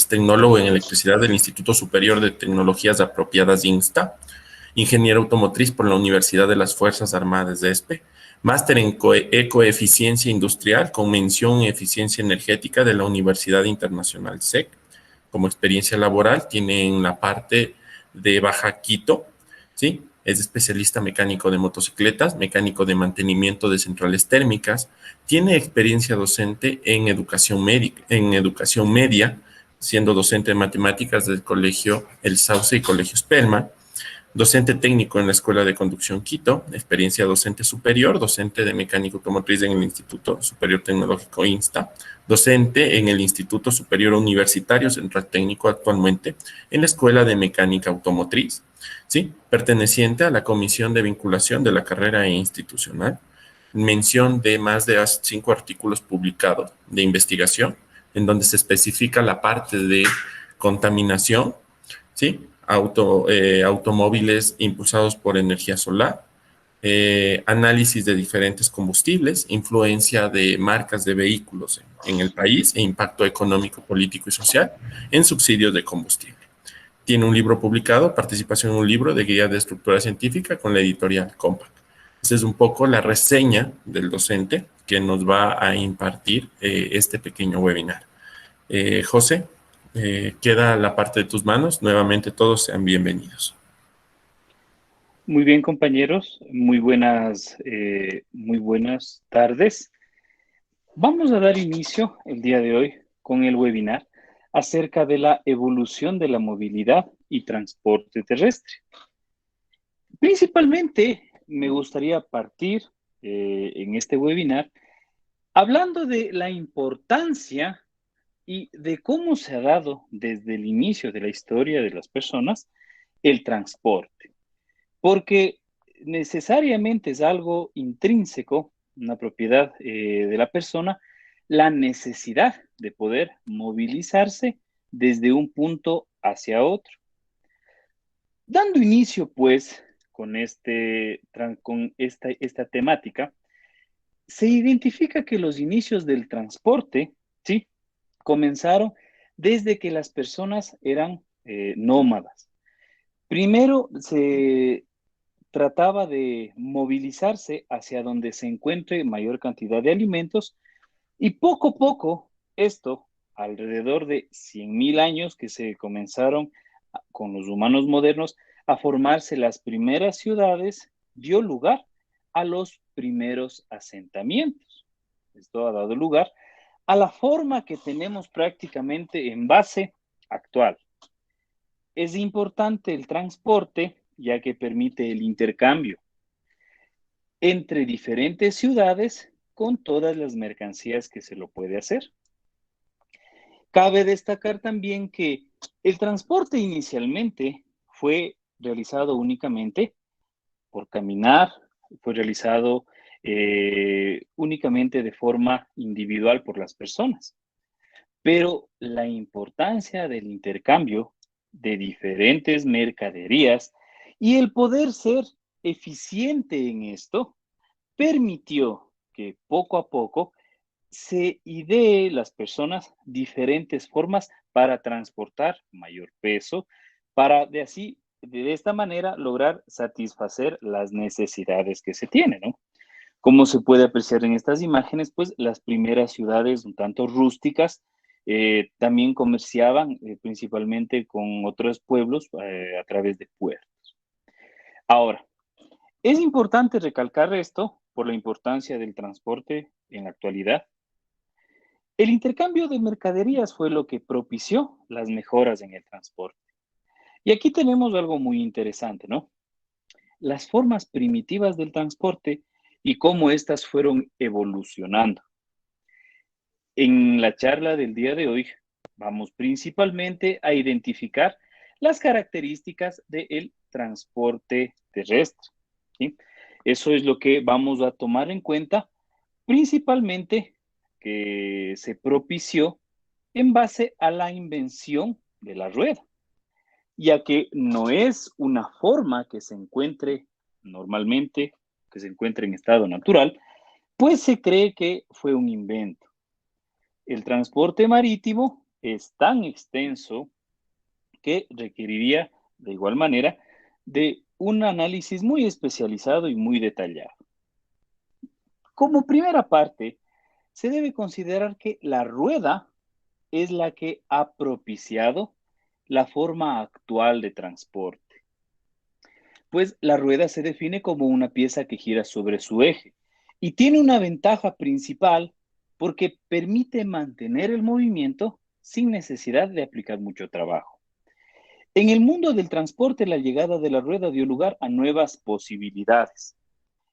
tecnólogo en electricidad del Instituto Superior de Tecnologías Apropiadas INSTA, ingeniero automotriz por la Universidad de las Fuerzas Armadas de ESPE, máster en ecoeficiencia industrial con mención en eficiencia energética de la Universidad Internacional SEC. Como experiencia laboral tiene en la parte de Baja Quito, ¿sí? Es especialista mecánico de motocicletas, mecánico de mantenimiento de centrales térmicas, tiene experiencia docente en educación media, siendo docente de matemáticas del Colegio El Sauce y Colegio Spelman, docente técnico en la Escuela de Conducción Quito, experiencia docente superior, docente de mecánica automotriz en el Instituto Superior Tecnológico INSTA, docente en el Instituto Superior Universitario Central Técnico actualmente en la Escuela de Mecánica Automotriz, ¿sí? Perteneciente a la Comisión de Vinculación de la Carrera Institucional, mención de más de 5 artículos publicados de investigación, en donde se especifica la parte de contaminación, ¿sí? Automóviles impulsados por energía solar, análisis de diferentes combustibles, influencia de marcas de vehículos en el país e impacto económico, político y social en subsidios de combustible. Tiene un libro publicado, participación en un libro de guía de estructura científica con la editorial Compact. Esta es un poco la reseña del docente que nos va a impartir este pequeño webinar. José, queda la parte de tus manos. Nuevamente todos sean bienvenidos. Muy bien, compañeros. Muy buenas tardes. Vamos a dar inicio el día de hoy con el webinar acerca de la evolución de la movilidad y transporte terrestre. Principalmente me gustaría partir en este webinar hablando de la importancia y de cómo se ha dado desde el inicio de la historia de las personas el transporte. Porque necesariamente es algo intrínseco, una propiedad de la persona, la necesidad de poder movilizarse desde un punto hacia otro. Dando inicio, pues, con esta temática, se identifica que los inicios del transporte, ¿sí?, comenzaron desde que las personas eran nómadas. Primero se trataba de movilizarse hacia donde se encuentre mayor cantidad de alimentos y poco a poco esto, alrededor de 100.000 años que se comenzaron con los humanos modernos a formarse las primeras ciudades, dio lugar a los primeros asentamientos. Esto ha dado lugar a la forma que tenemos prácticamente en base actual. Es importante el transporte ya que permite el intercambio entre diferentes ciudades con todas las mercancías que se lo puede hacer. Cabe destacar también que el transporte inicialmente fue realizado únicamente por caminar, fue realizado únicamente de forma individual por las personas. Pero la importancia del intercambio de diferentes mercaderías y el poder ser eficiente en esto permitió que poco a poco se idee las personas diferentes formas para transportar mayor peso, para de esta manera lograr satisfacer las necesidades que se tienen, ¿no? Como se puede apreciar en estas imágenes, pues las primeras ciudades un tanto rústicas también comerciaban principalmente con otros pueblos a través de puertos. Ahora, es importante recalcar esto por la importancia del transporte en la actualidad. El intercambio de mercaderías fue lo que propició las mejoras en el transporte. Y aquí tenemos algo muy interesante, ¿no? Las formas primitivas del transporte y cómo éstas fueron evolucionando. En la charla del día de hoy vamos principalmente a identificar las características del transporte terrestre, ¿sí? Eso es lo que vamos a tomar en cuenta, principalmente que se propició en base a la invención de la rueda, ya que no es una forma que se encuentre normalmente, que se encuentre en estado natural, pues se cree que fue un invento. El transporte marítimo es tan extenso que requeriría, de igual manera, de un análisis muy especializado y muy detallado. Como primera parte, se debe considerar que la rueda es la que ha propiciado la forma actual de transporte, pues la rueda se define como una pieza que gira sobre su eje y tiene una ventaja principal porque permite mantener el movimiento sin necesidad de aplicar mucho trabajo. En el mundo del transporte, la llegada de la rueda dio lugar a nuevas posibilidades.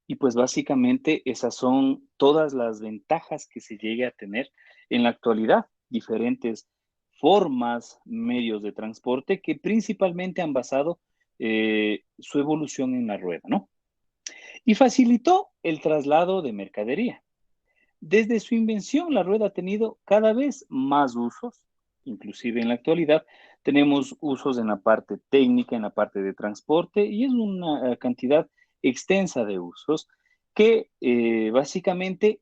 Y pues básicamente esas son todas las ventajas que se llegue a tener en la actualidad, diferentes formas, medios de transporte que principalmente han basado su evolución en la rueda, ¿no? Y facilitó el traslado de mercadería. Desde su invención, la rueda ha tenido cada vez más usos, inclusive en la actualidad. Tenemos usos en la parte técnica, en la parte de transporte, y es una cantidad extensa de usos que básicamente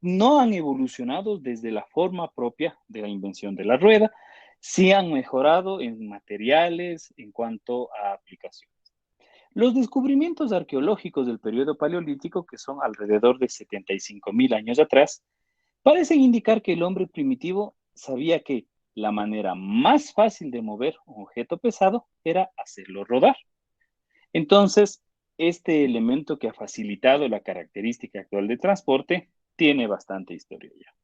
no han evolucionado desde la forma propia de la invención de la rueda, sí han mejorado en materiales en cuanto a aplicación. Los descubrimientos arqueológicos del periodo paleolítico, que son alrededor de 75.000 años atrás, parecen indicar que el hombre primitivo sabía que la manera más fácil de mover un objeto pesado era hacerlo rodar. Entonces, este elemento que ha facilitado la característica actual de transporte tiene bastante historia ya.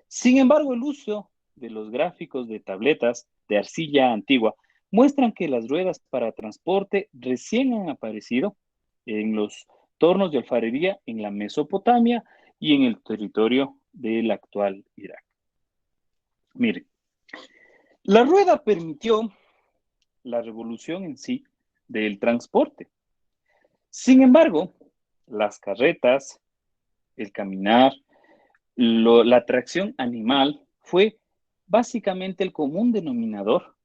Sin embargo, el uso de los gráficos de tabletas de arcilla antigua muestran que las ruedas para transporte recién han aparecido en los tornos de alfarería en la Mesopotamia y en el territorio del actual Irak. Miren, la rueda permitió la revolución en sí del transporte. Sin embargo, las carretas, el caminar, la tracción animal fue básicamente el común denominador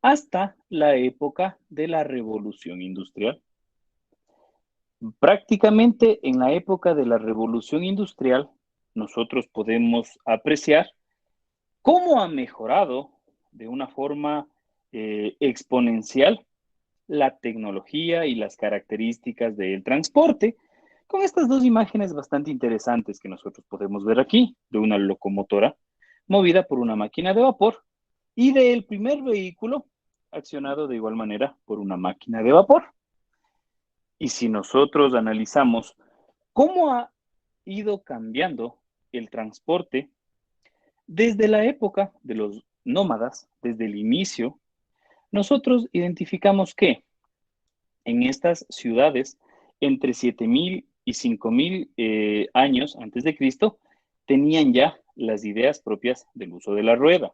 hasta la época de la revolución industrial. Prácticamente en la época de la revolución industrial, nosotros podemos apreciar cómo ha mejorado de una forma exponencial la tecnología y las características del transporte, con estas dos imágenes bastante interesantes que nosotros podemos ver aquí, de una locomotora movida por una máquina de vapor y del primer vehículo accionado de igual manera por una máquina de vapor. Y si nosotros analizamos cómo ha ido cambiando el transporte desde la época de los nómadas, desde el inicio, nosotros identificamos que en estas ciudades, entre 7.000 y 5.000 años antes de Cristo, tenían ya las ideas propias del uso de la rueda.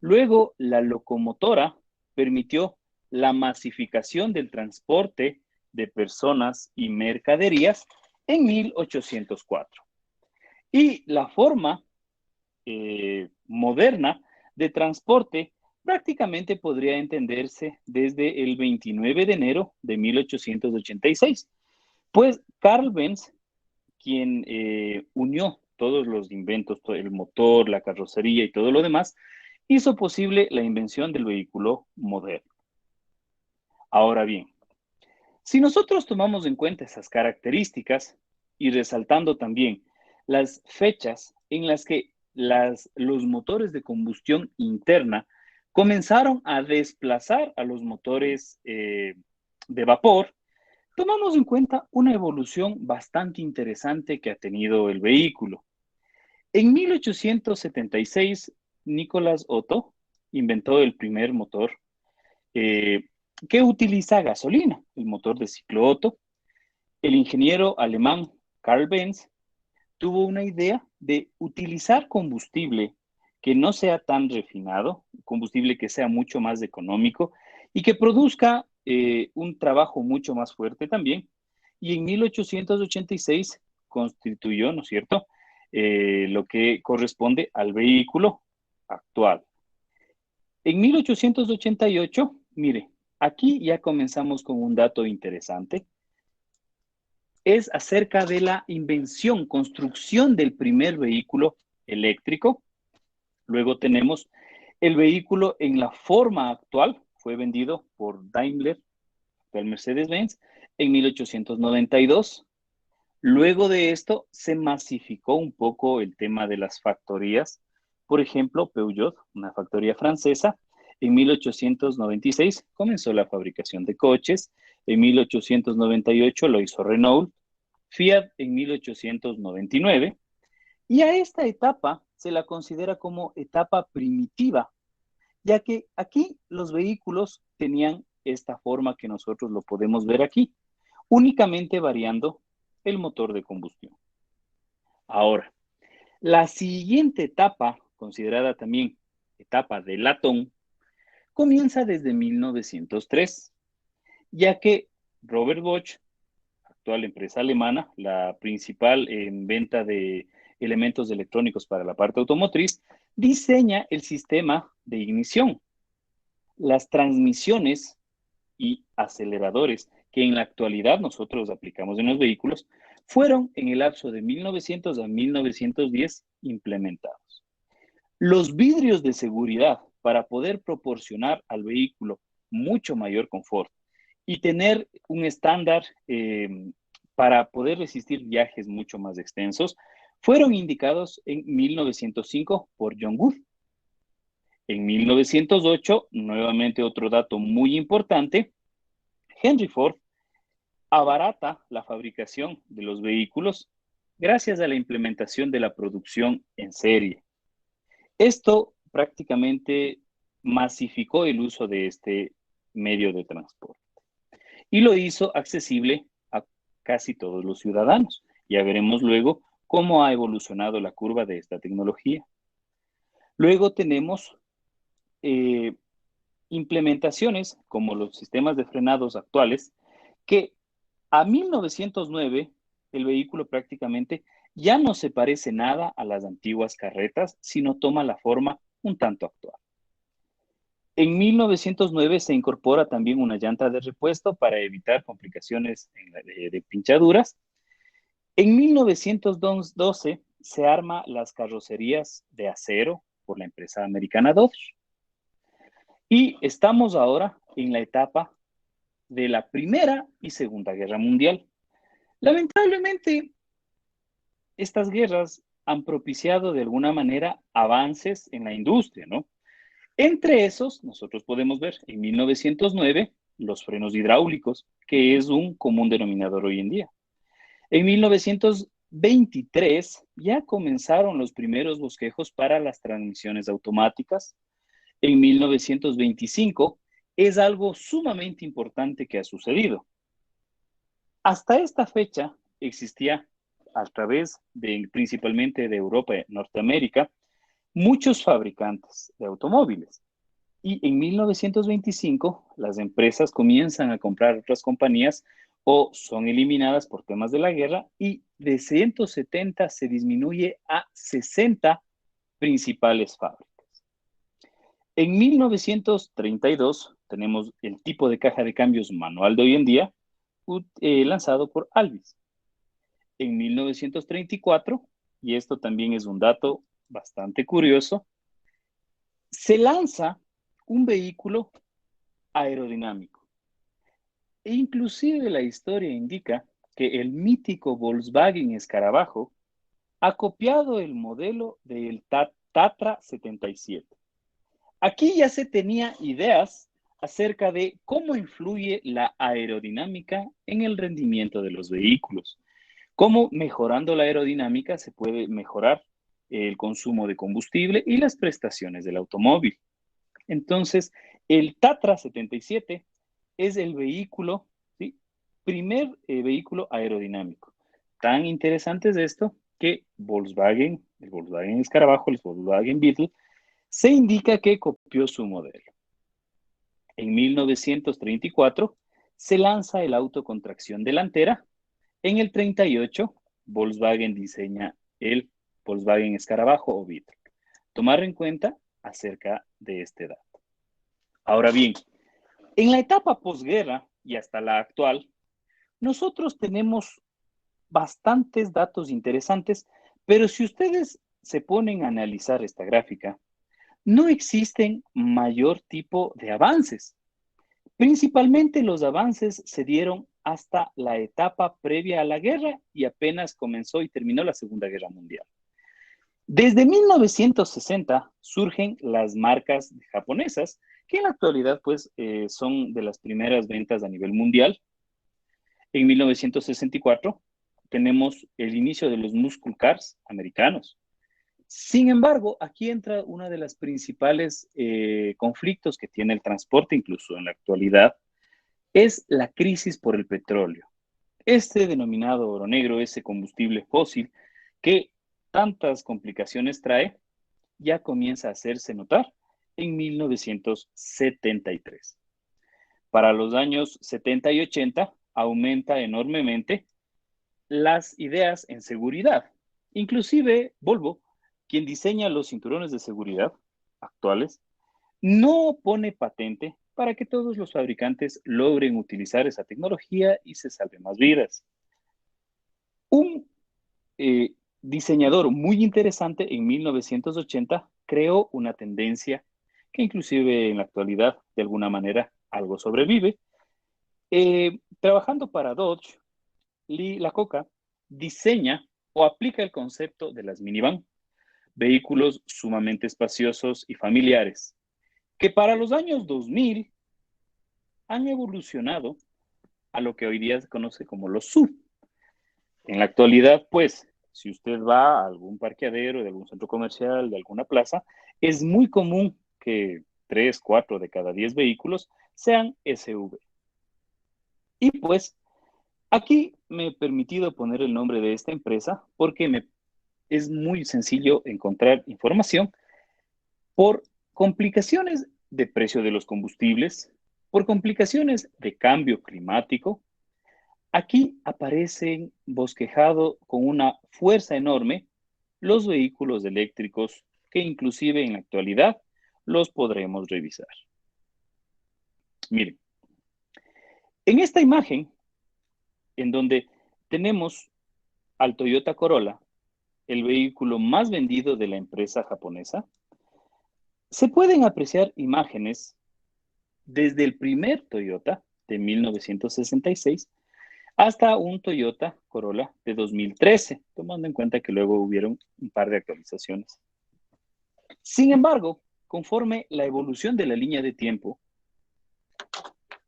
Luego, la locomotora permitió la masificación del transporte de personas y mercaderías en 1804. Y la forma moderna de transporte prácticamente podría entenderse desde el 29 de enero de 1886, pues Carl Benz, quien unió todos los inventos, todo el motor, la carrocería y todo lo demás, hizo posible la invención del vehículo moderno. Ahora bien, si nosotros tomamos en cuenta esas características y resaltando también las fechas en las que los motores de combustión interna comenzaron a desplazar a los motores de vapor, tomamos en cuenta una evolución bastante interesante que ha tenido el vehículo. En 1876, Nicolás Otto inventó el primer motor eh, que utiliza gasolina, el motor de ciclo Otto. El ingeniero alemán Carl Benz tuvo una idea de utilizar combustible que no sea tan refinado, combustible que sea mucho más económico y que produzca un trabajo mucho más fuerte también. Y en 1886 constituyó, ¿no es cierto?, lo que corresponde al vehículo actual. En 1888, mire, aquí ya comenzamos con un dato interesante. Es acerca de la invención, construcción del primer vehículo eléctrico Luego tenemos el vehículo en la forma actual, fue vendido por Daimler, actual Mercedes-Benz, en 1892. Luego de esto se masificó un poco el tema de las factorías. Por ejemplo, Peugeot, una factoría francesa, en 1896 comenzó la fabricación de coches, en 1898 lo hizo Renault, Fiat en 1899, y a esta etapa se la considera como etapa primitiva, ya que aquí los vehículos tenían esta forma que nosotros lo podemos ver aquí, únicamente variando el motor de combustión. Ahora, la siguiente etapa, considerada también etapa de latón, comienza desde 1903, ya que Robert Bosch, actual empresa alemana, la principal en venta de elementos electrónicos para la parte automotriz, diseña el sistema de ignición. Las transmisiones y aceleradores que en la actualidad nosotros aplicamos en los vehículos fueron en el lapso de 1900 a 1910 implementados. Los vidrios de seguridad para poder proporcionar al vehículo mucho mayor confort y tener un estándar para poder resistir viajes mucho más extensos fueron indicados en 1905 por John Wood. En 1908, nuevamente otro dato muy importante, Henry Ford abarata la fabricación de los vehículos gracias a la implementación de la producción en serie. Esto prácticamente masificó el uso de este medio de transporte y lo hizo accesible a casi todos los ciudadanos. Ya veremos luego cómo ha evolucionado la curva de esta tecnología. Luego tenemos implementaciones como los sistemas de frenados actuales que a 1909 el vehículo prácticamente ya no se parece nada a las antiguas carretas, sino toma la forma un tanto actual. En 1909 se incorpora también una llanta de repuesto para evitar complicaciones de pinchaduras. En 1912 se arma las carrocerías de acero por la empresa americana Dodge. Y estamos ahora en la etapa de la Primera y Segunda Guerra Mundial. Lamentablemente, estas guerras han propiciado de alguna manera avances en la industria, ¿no? Entre esos, nosotros podemos ver en 1909 los frenos hidráulicos, que es un común denominador hoy en día. En 1923 ya comenzaron los primeros bosquejos para las transmisiones automáticas. En 1925 es algo sumamente importante que ha sucedido. Hasta esta fecha existía a través de principalmente de Europa y Norteamérica muchos fabricantes de automóviles. Y en 1925 las empresas comienzan a comprar otras compañías o son eliminadas por temas de la guerra y de 170 se disminuye a 60 principales fábricas. En 1932 tenemos el tipo de caja de cambios manual de hoy en día, lanzado por Alvis. En 1934, y esto también es un dato bastante curioso, se lanza un vehículo aerodinámico. E inclusive la historia indica que el mítico Volkswagen Escarabajo ha copiado el modelo del Tatra 77. Aquí ya se tenía ideas acerca de cómo influye la aerodinámica en el rendimiento de los vehículos, cómo mejorando la aerodinámica se puede mejorar el consumo de combustible y las prestaciones del automóvil. Entonces, el Tatra 77 es el vehículo, ¿sí? Primer vehículo aerodinámico. Tan interesante es esto que Volkswagen, el Volkswagen Escarabajo, el Volkswagen Beetle, se indica que copió su modelo. En 1934 se lanza el auto con tracción delantera. En el 38, Volkswagen diseña el Volkswagen Escarabajo o Beetle. Tomar en cuenta acerca de este dato. Ahora bien, en la etapa posguerra y hasta la actual, nosotros tenemos bastantes datos interesantes, pero si ustedes se ponen a analizar esta gráfica, no existen mayor tipo de avances. Principalmente los avances se dieron hasta la etapa previa a la guerra y apenas comenzó y terminó la Segunda Guerra Mundial. Desde 1960 surgen las marcas japonesas, que en la actualidad pues son de las primeras ventas a nivel mundial. En 1964 tenemos el inicio de los muscle cars americanos. Sin embargo, aquí entra uno de los principales conflictos que tiene el transporte, incluso en la actualidad, es la crisis por el petróleo. Este denominado oro negro, ese combustible fósil que tantas complicaciones trae, ya comienza a hacerse notar en 1973. Para los años 70 y 80 aumenta enormemente las ideas en seguridad. Inclusive Volvo, quien diseña los cinturones de seguridad actuales, no pone patente para que todos los fabricantes logren utilizar esa tecnología y se salven más vidas. Un diseñador muy interesante en 1980 creó una tendencia que inclusive en la actualidad de alguna manera algo sobrevive. Trabajando para Dodge, Lee Iacocca diseña o aplica el concepto de las minivan, vehículos sumamente espaciosos y familiares, que para los años 2000 han evolucionado a lo que hoy día se conoce como los SUV. En la actualidad, pues, si usted va a algún parqueadero de algún centro comercial, de alguna plaza, es muy común que 3, 4 de cada 10 vehículos sean SUV. Y pues, aquí me he permitido poner el nombre de esta empresa porque es muy sencillo encontrar información por complicaciones de precio de los combustibles, por complicaciones de cambio climático. Aquí aparecen bosquejado con una fuerza enorme los vehículos eléctricos que inclusive en la actualidad los podremos revisar. Miren, en esta imagen, en donde tenemos al Toyota Corolla, el vehículo más vendido de la empresa japonesa, se pueden apreciar imágenes desde el primer Toyota de 1966 hasta un Toyota Corolla de 2013, tomando en cuenta que luego hubieron un par de actualizaciones. Sin embargo, conforme la evolución de la línea de tiempo,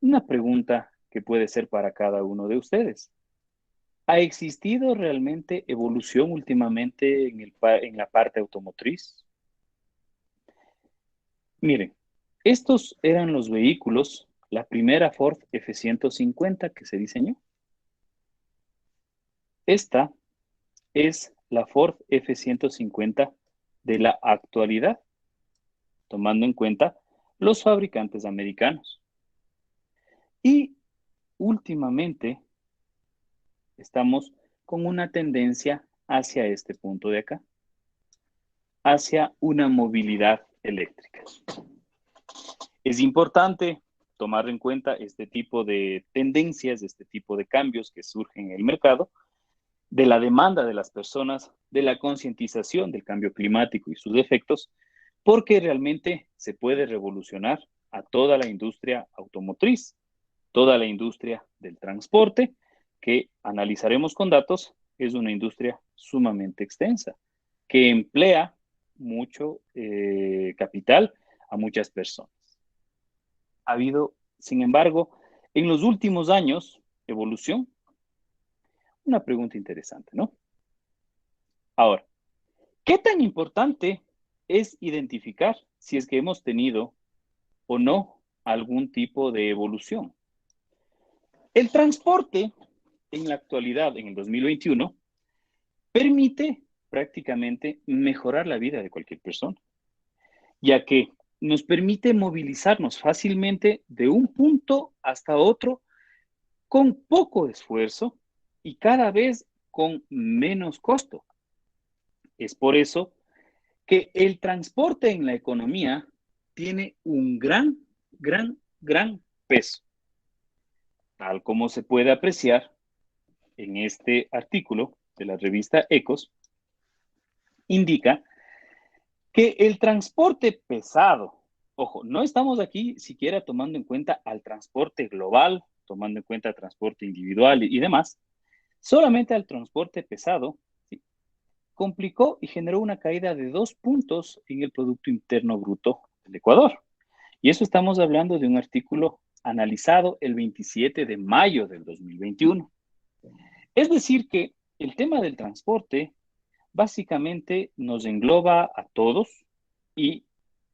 una pregunta que puede ser para cada uno de ustedes. ¿Ha existido realmente evolución últimamente en la parte automotriz? Miren, estos eran los vehículos, la primera Ford F-150 que se diseñó. Esta es la Ford F-150 de la actualidad, tomando en cuenta los fabricantes americanos. Y últimamente estamos con una tendencia hacia este punto de acá, hacia una movilidad eléctrica. Es importante tomar en cuenta este tipo de tendencias, este tipo de cambios que surgen en el mercado, de la demanda de las personas, de la concientización del cambio climático y sus efectos, porque realmente se puede revolucionar a toda la industria automotriz, toda la industria del transporte, que analizaremos con datos, es una industria sumamente extensa, que emplea mucho capital a muchas personas. Ha habido, sin embargo, en los últimos años, evolución. Una pregunta interesante, ¿no? Ahora, ¿qué tan importante es identificar si es que hemos tenido o no algún tipo de evolución? El transporte en la actualidad, en el 2021, permite prácticamente mejorar la vida de cualquier persona, ya que nos permite movilizarnos fácilmente de un punto hasta otro con poco esfuerzo y cada vez con menos costo. Es por eso que el transporte en la economía tiene un gran peso, tal como se puede apreciar en este artículo de la revista Ecos, indica Que el transporte pesado, ojo, no estamos aquí siquiera tomando en cuenta al transporte global, tomando en cuenta el transporte individual y demás, solamente al transporte pesado, ¿sí? Complicó y generó una caída de 2 puntos en el Producto Interno Bruto del Ecuador. Y eso estamos hablando de un artículo analizado el 27 de mayo del 2021. Es decir, que el tema del transporte básicamente nos engloba a todos y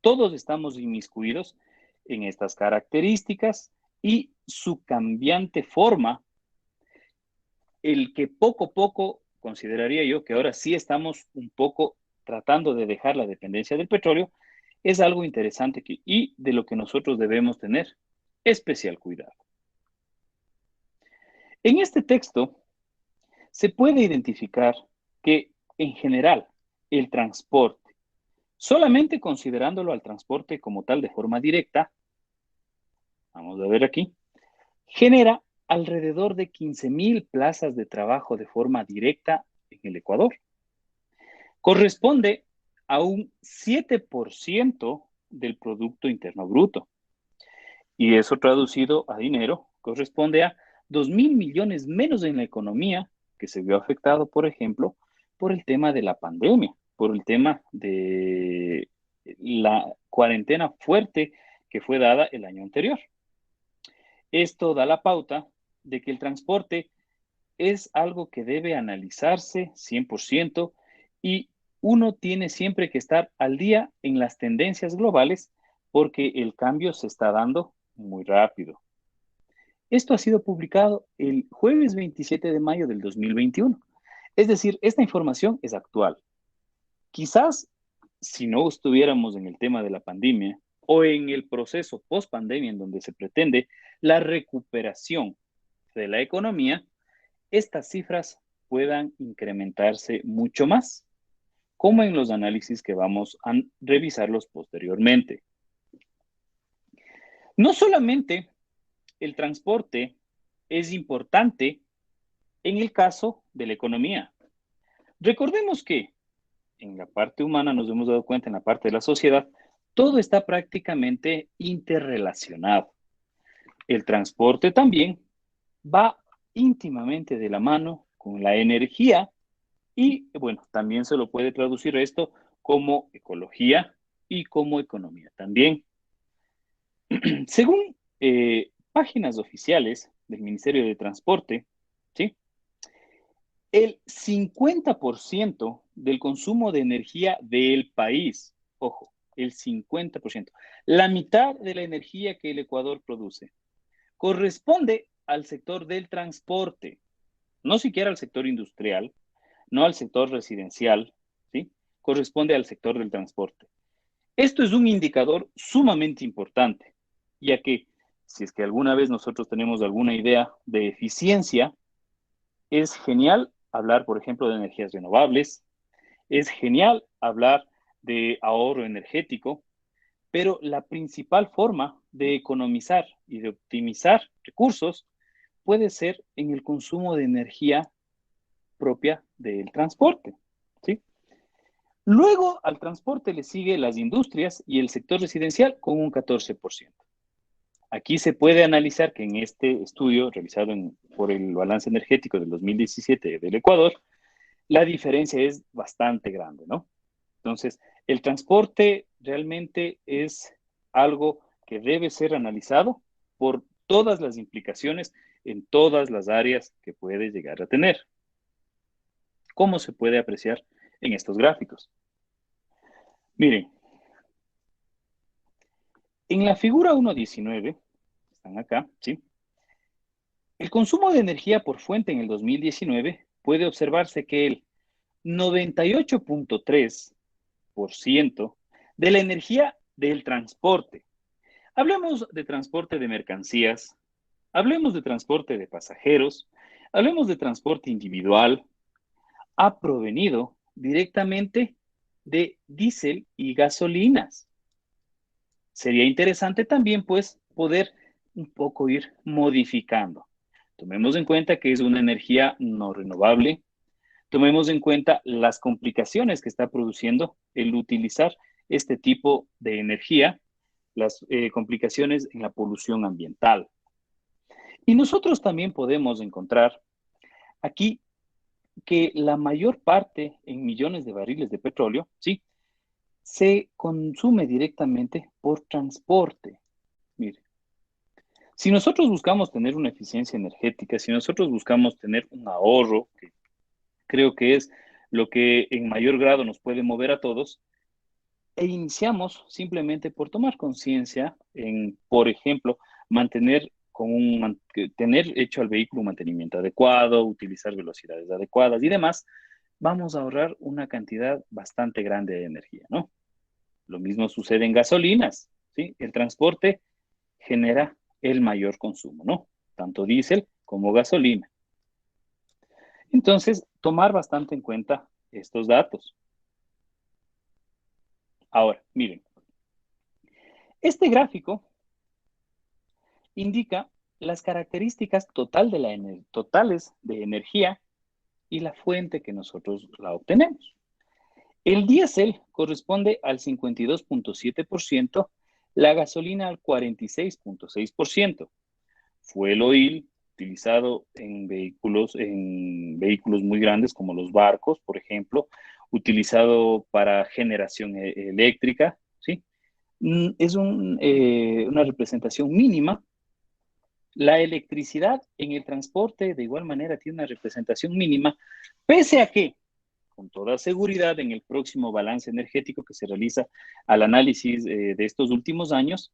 todos estamos inmiscuidos en estas características y su cambiante forma, el que poco a poco consideraría yo que ahora sí estamos un poco tratando de dejar la dependencia del petróleo, es algo interesante y de lo que nosotros debemos tener especial cuidado. En este texto se puede identificar que en general el transporte, solamente considerándolo al transporte como tal de forma directa, vamos a ver aquí, genera alrededor de 15,000 plazas de trabajo de forma directa en el Ecuador. Corresponde a un 7% del Producto Interno Bruto. Y eso traducido a dinero corresponde a 2,000 millones menos en la economía que se vio afectado, por ejemplo, por el tema de la pandemia, por el tema de la cuarentena fuerte que fue dada el año anterior. Esto da la pauta de que el transporte es algo que debe analizarse 100% y uno tiene siempre que estar al día en las tendencias globales porque el cambio se está dando muy rápido. Esto ha sido publicado el jueves 27 de mayo del 2021. Es decir, esta información es actual. Quizás si no estuviéramos en el tema de la pandemia o en el proceso post-pandemia en donde se pretende la recuperación de la economía, estas cifras puedan incrementarse mucho más, como en los análisis que vamos a revisarlos posteriormente. No solamente el transporte es importante en el caso de la economía. Recordemos que en la parte humana nos hemos dado cuenta, en la parte de la sociedad, todo está prácticamente interrelacionado. El transporte también va íntimamente de la mano con la energía y, bueno, también se lo puede traducir esto como ecología y como economía también. Según páginas oficiales del Ministerio de Transporte, ¿sí? El 50% del consumo de energía del país, ojo, el 50%, la mitad de la energía que el Ecuador produce, corresponde al sector del transporte, no siquiera al sector industrial, no al sector residencial, ¿sí? Corresponde al sector del transporte. Esto es un indicador sumamente importante, ya que si es que alguna vez nosotros tenemos alguna idea de eficiencia, es genial hablar, por ejemplo, de energías renovables, es genial hablar de ahorro energético, pero la principal forma de economizar y de optimizar recursos puede ser en el consumo de energía propia del transporte, ¿sí? Luego al transporte le sigue las industrias y el sector residencial con un 14%. Aquí se puede analizar que en este estudio realizado por el balance energético del 2017 del Ecuador, la diferencia es bastante grande, ¿no? Entonces, el transporte realmente es algo que debe ser analizado por todas las implicaciones en todas las áreas que puede llegar a tener. ¿Cómo se puede apreciar en estos gráficos? Miren, en la figura 1.19, están acá, ¿sí? El consumo de energía por fuente en el 2019 puede observarse que el 98.3% de la energía del transporte, hablemos de transporte de mercancías, hablemos de transporte de pasajeros, hablemos de transporte individual, ha provenido directamente de diésel y gasolinas. Sería interesante también, pues, poder un poco ir modificando. Tomemos en cuenta que es una energía no renovable. Tomemos en cuenta las complicaciones que está produciendo el utilizar este tipo de energía, las complicaciones en la polución ambiental. Y nosotros también podemos encontrar aquí que la mayor parte en millones de barriles de petróleo, ¿sí?, se consume directamente por transporte. Mire, si nosotros buscamos tener una eficiencia energética, si nosotros buscamos tener un ahorro, que creo que es lo que en mayor grado nos puede mover a todos, e iniciamos simplemente por tomar conciencia en, por ejemplo, tener hecho al vehículo un mantenimiento adecuado, utilizar velocidades adecuadas y demás, vamos a ahorrar una cantidad bastante grande de energía, ¿no? Lo mismo sucede en gasolinas, ¿sí? El transporte genera el mayor consumo, ¿no? Tanto diésel como gasolina. Entonces, tomar bastante en cuenta estos datos. Ahora, miren, este gráfico indica las características totales de energía y la fuente que nosotros la obtenemos. El diésel corresponde al 52.7%, la gasolina al 46.6%. Fuel oil utilizado en vehículos muy grandes como los barcos, por ejemplo, utilizado para generación eléctrica, ¿sí? Es una representación mínima. La electricidad en el transporte de igual manera tiene una representación mínima, pese a que, con toda seguridad, en el próximo balance energético que se realiza al análisis de estos últimos años,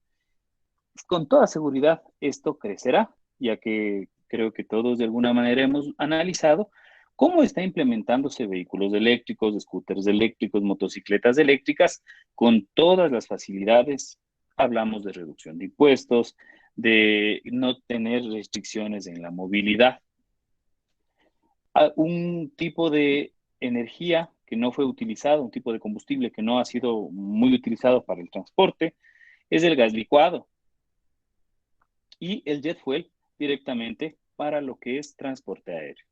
con toda seguridad esto crecerá, ya que creo que todos de alguna manera hemos analizado cómo está implementándose vehículos eléctricos, scooters eléctricos, motocicletas eléctricas, con todas las facilidades. Hablamos de reducción de impuestos, de no tener restricciones en la movilidad. Un tipo de energía que no fue utilizado, un tipo de combustible que no ha sido muy utilizado para el transporte, es el gas licuado y el jet fuel directamente para lo que es transporte aéreo.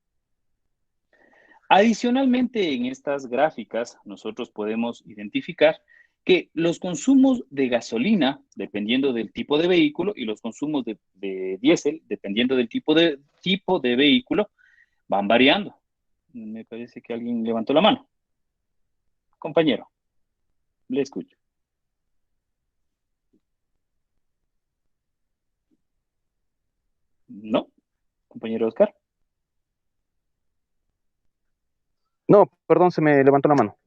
Adicionalmente, en estas gráficas, nosotros podemos identificar que los consumos de gasolina, dependiendo del tipo de vehículo, y los consumos de diésel, dependiendo del tipo de vehículo, van variando. Me parece que alguien levantó la mano. Compañero, le escucho. ¿No? Compañero Oscar. No, perdón, se me levantó la mano.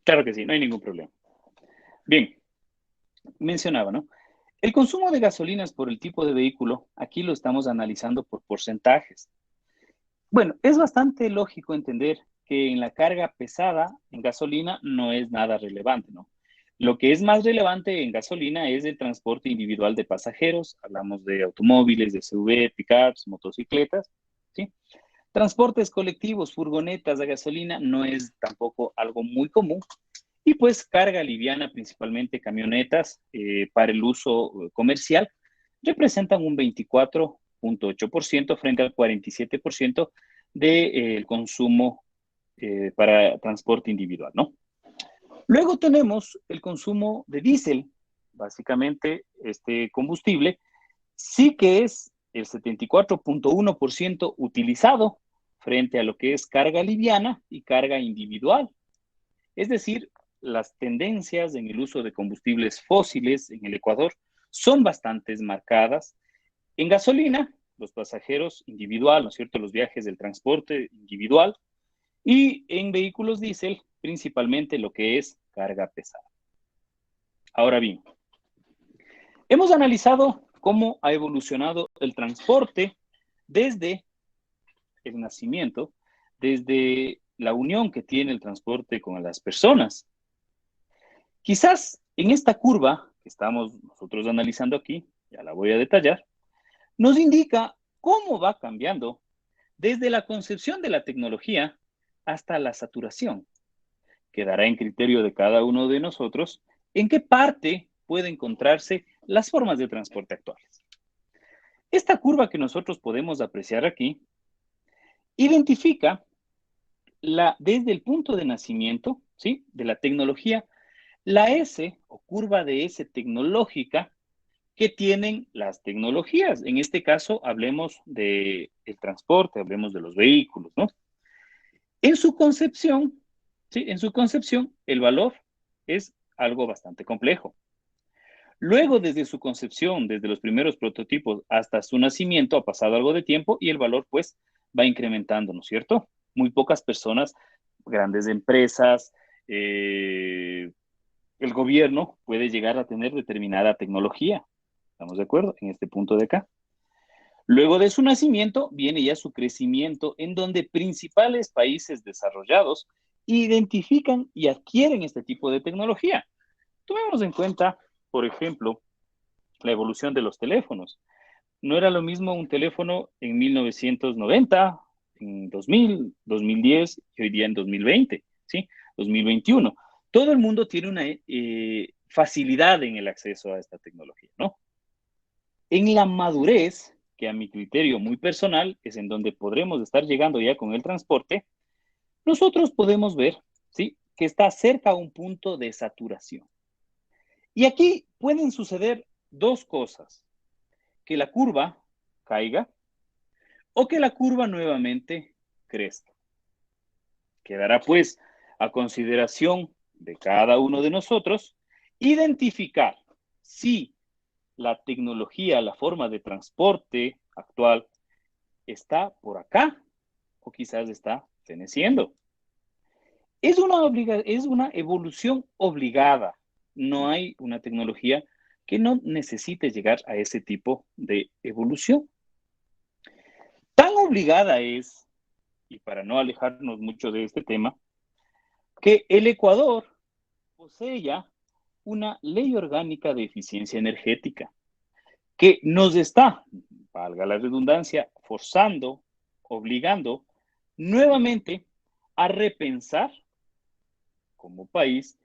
Claro que sí, no hay ningún problema. Bien, mencionaba, ¿no? El consumo de gasolinas por el tipo de vehículo, aquí lo estamos analizando por porcentajes. Bueno, es bastante lógico entender que en la carga pesada, en gasolina, no es nada relevante, ¿no? Lo que es más relevante en gasolina es el transporte individual de pasajeros. Hablamos de automóviles, de SUV, pickups, motocicletas, ¿sí? Transportes colectivos, furgonetas de gasolina no es tampoco algo muy común. Y pues carga liviana, principalmente camionetas para el uso comercial, representan un 24.8% frente al 47% del consumo para transporte individual, ¿no? Luego tenemos el consumo de diésel. Básicamente, este combustible sí que es el 74.1% utilizado frente a lo que es carga liviana y carga individual. Es decir, las tendencias en el uso de combustibles fósiles en el Ecuador son bastante marcadas. En gasolina, los pasajeros individual, ¿no es cierto?, los viajes del transporte individual, y en vehículos diésel, principalmente lo que es carga pesada. Ahora bien, hemos analizado cómo ha evolucionado el transporte desde el nacimiento, desde la unión que tiene el transporte con las personas. Quizás en esta curva que estamos nosotros analizando aquí, ya la voy a detallar, nos indica cómo va cambiando desde la concepción de la tecnología hasta la saturación. Quedará en criterio de cada uno de nosotros en qué parte puede encontrarse las formas de transporte actuales. Esta curva que nosotros podemos apreciar aquí identifica desde el punto de nacimiento, ¿sí?, de la tecnología, La S o curva de S tecnológica que tienen las tecnologías. En este caso, hablemos del transporte, hablemos de los vehículos, ¿no? En su concepción, ¿sí? En su concepción, el valor es algo bastante complejo. Luego, desde su concepción, desde los primeros prototipos hasta su nacimiento, ha pasado algo de tiempo y el valor, pues, va incrementando, ¿no es cierto? Muy pocas personas, grandes empresas, el gobierno puede llegar a tener determinada tecnología. ¿Estamos de acuerdo? En este punto de acá. Luego de su nacimiento viene ya su crecimiento, en donde principales países desarrollados identifican y adquieren este tipo de tecnología. Tomemos en cuenta, por ejemplo, la evolución de los teléfonos. No era lo mismo un teléfono en 1990, en 2000, 2010 y hoy día en 2020, ¿sí? 2021. Todo el mundo tiene una facilidad en el acceso a esta tecnología, ¿no? En la madurez, que a mi criterio muy personal es en donde podremos estar llegando ya con el transporte, nosotros podemos ver, ¿sí?, que está cerca a un punto de saturación. Y aquí pueden suceder dos cosas: que la curva caiga o que la curva nuevamente crezca. Quedará pues a consideración de cada uno de nosotros identificar si la tecnología, la forma de transporte actual está por acá o quizás está feneciendo. Es una evolución obligada. No hay una tecnología que no necesite llegar a ese tipo de evolución. Tan obligada es, y para no alejarnos mucho de este tema, que el Ecuador posee ya una ley orgánica de eficiencia energética que nos está, valga la redundancia, forzando, obligando nuevamente a repensar como país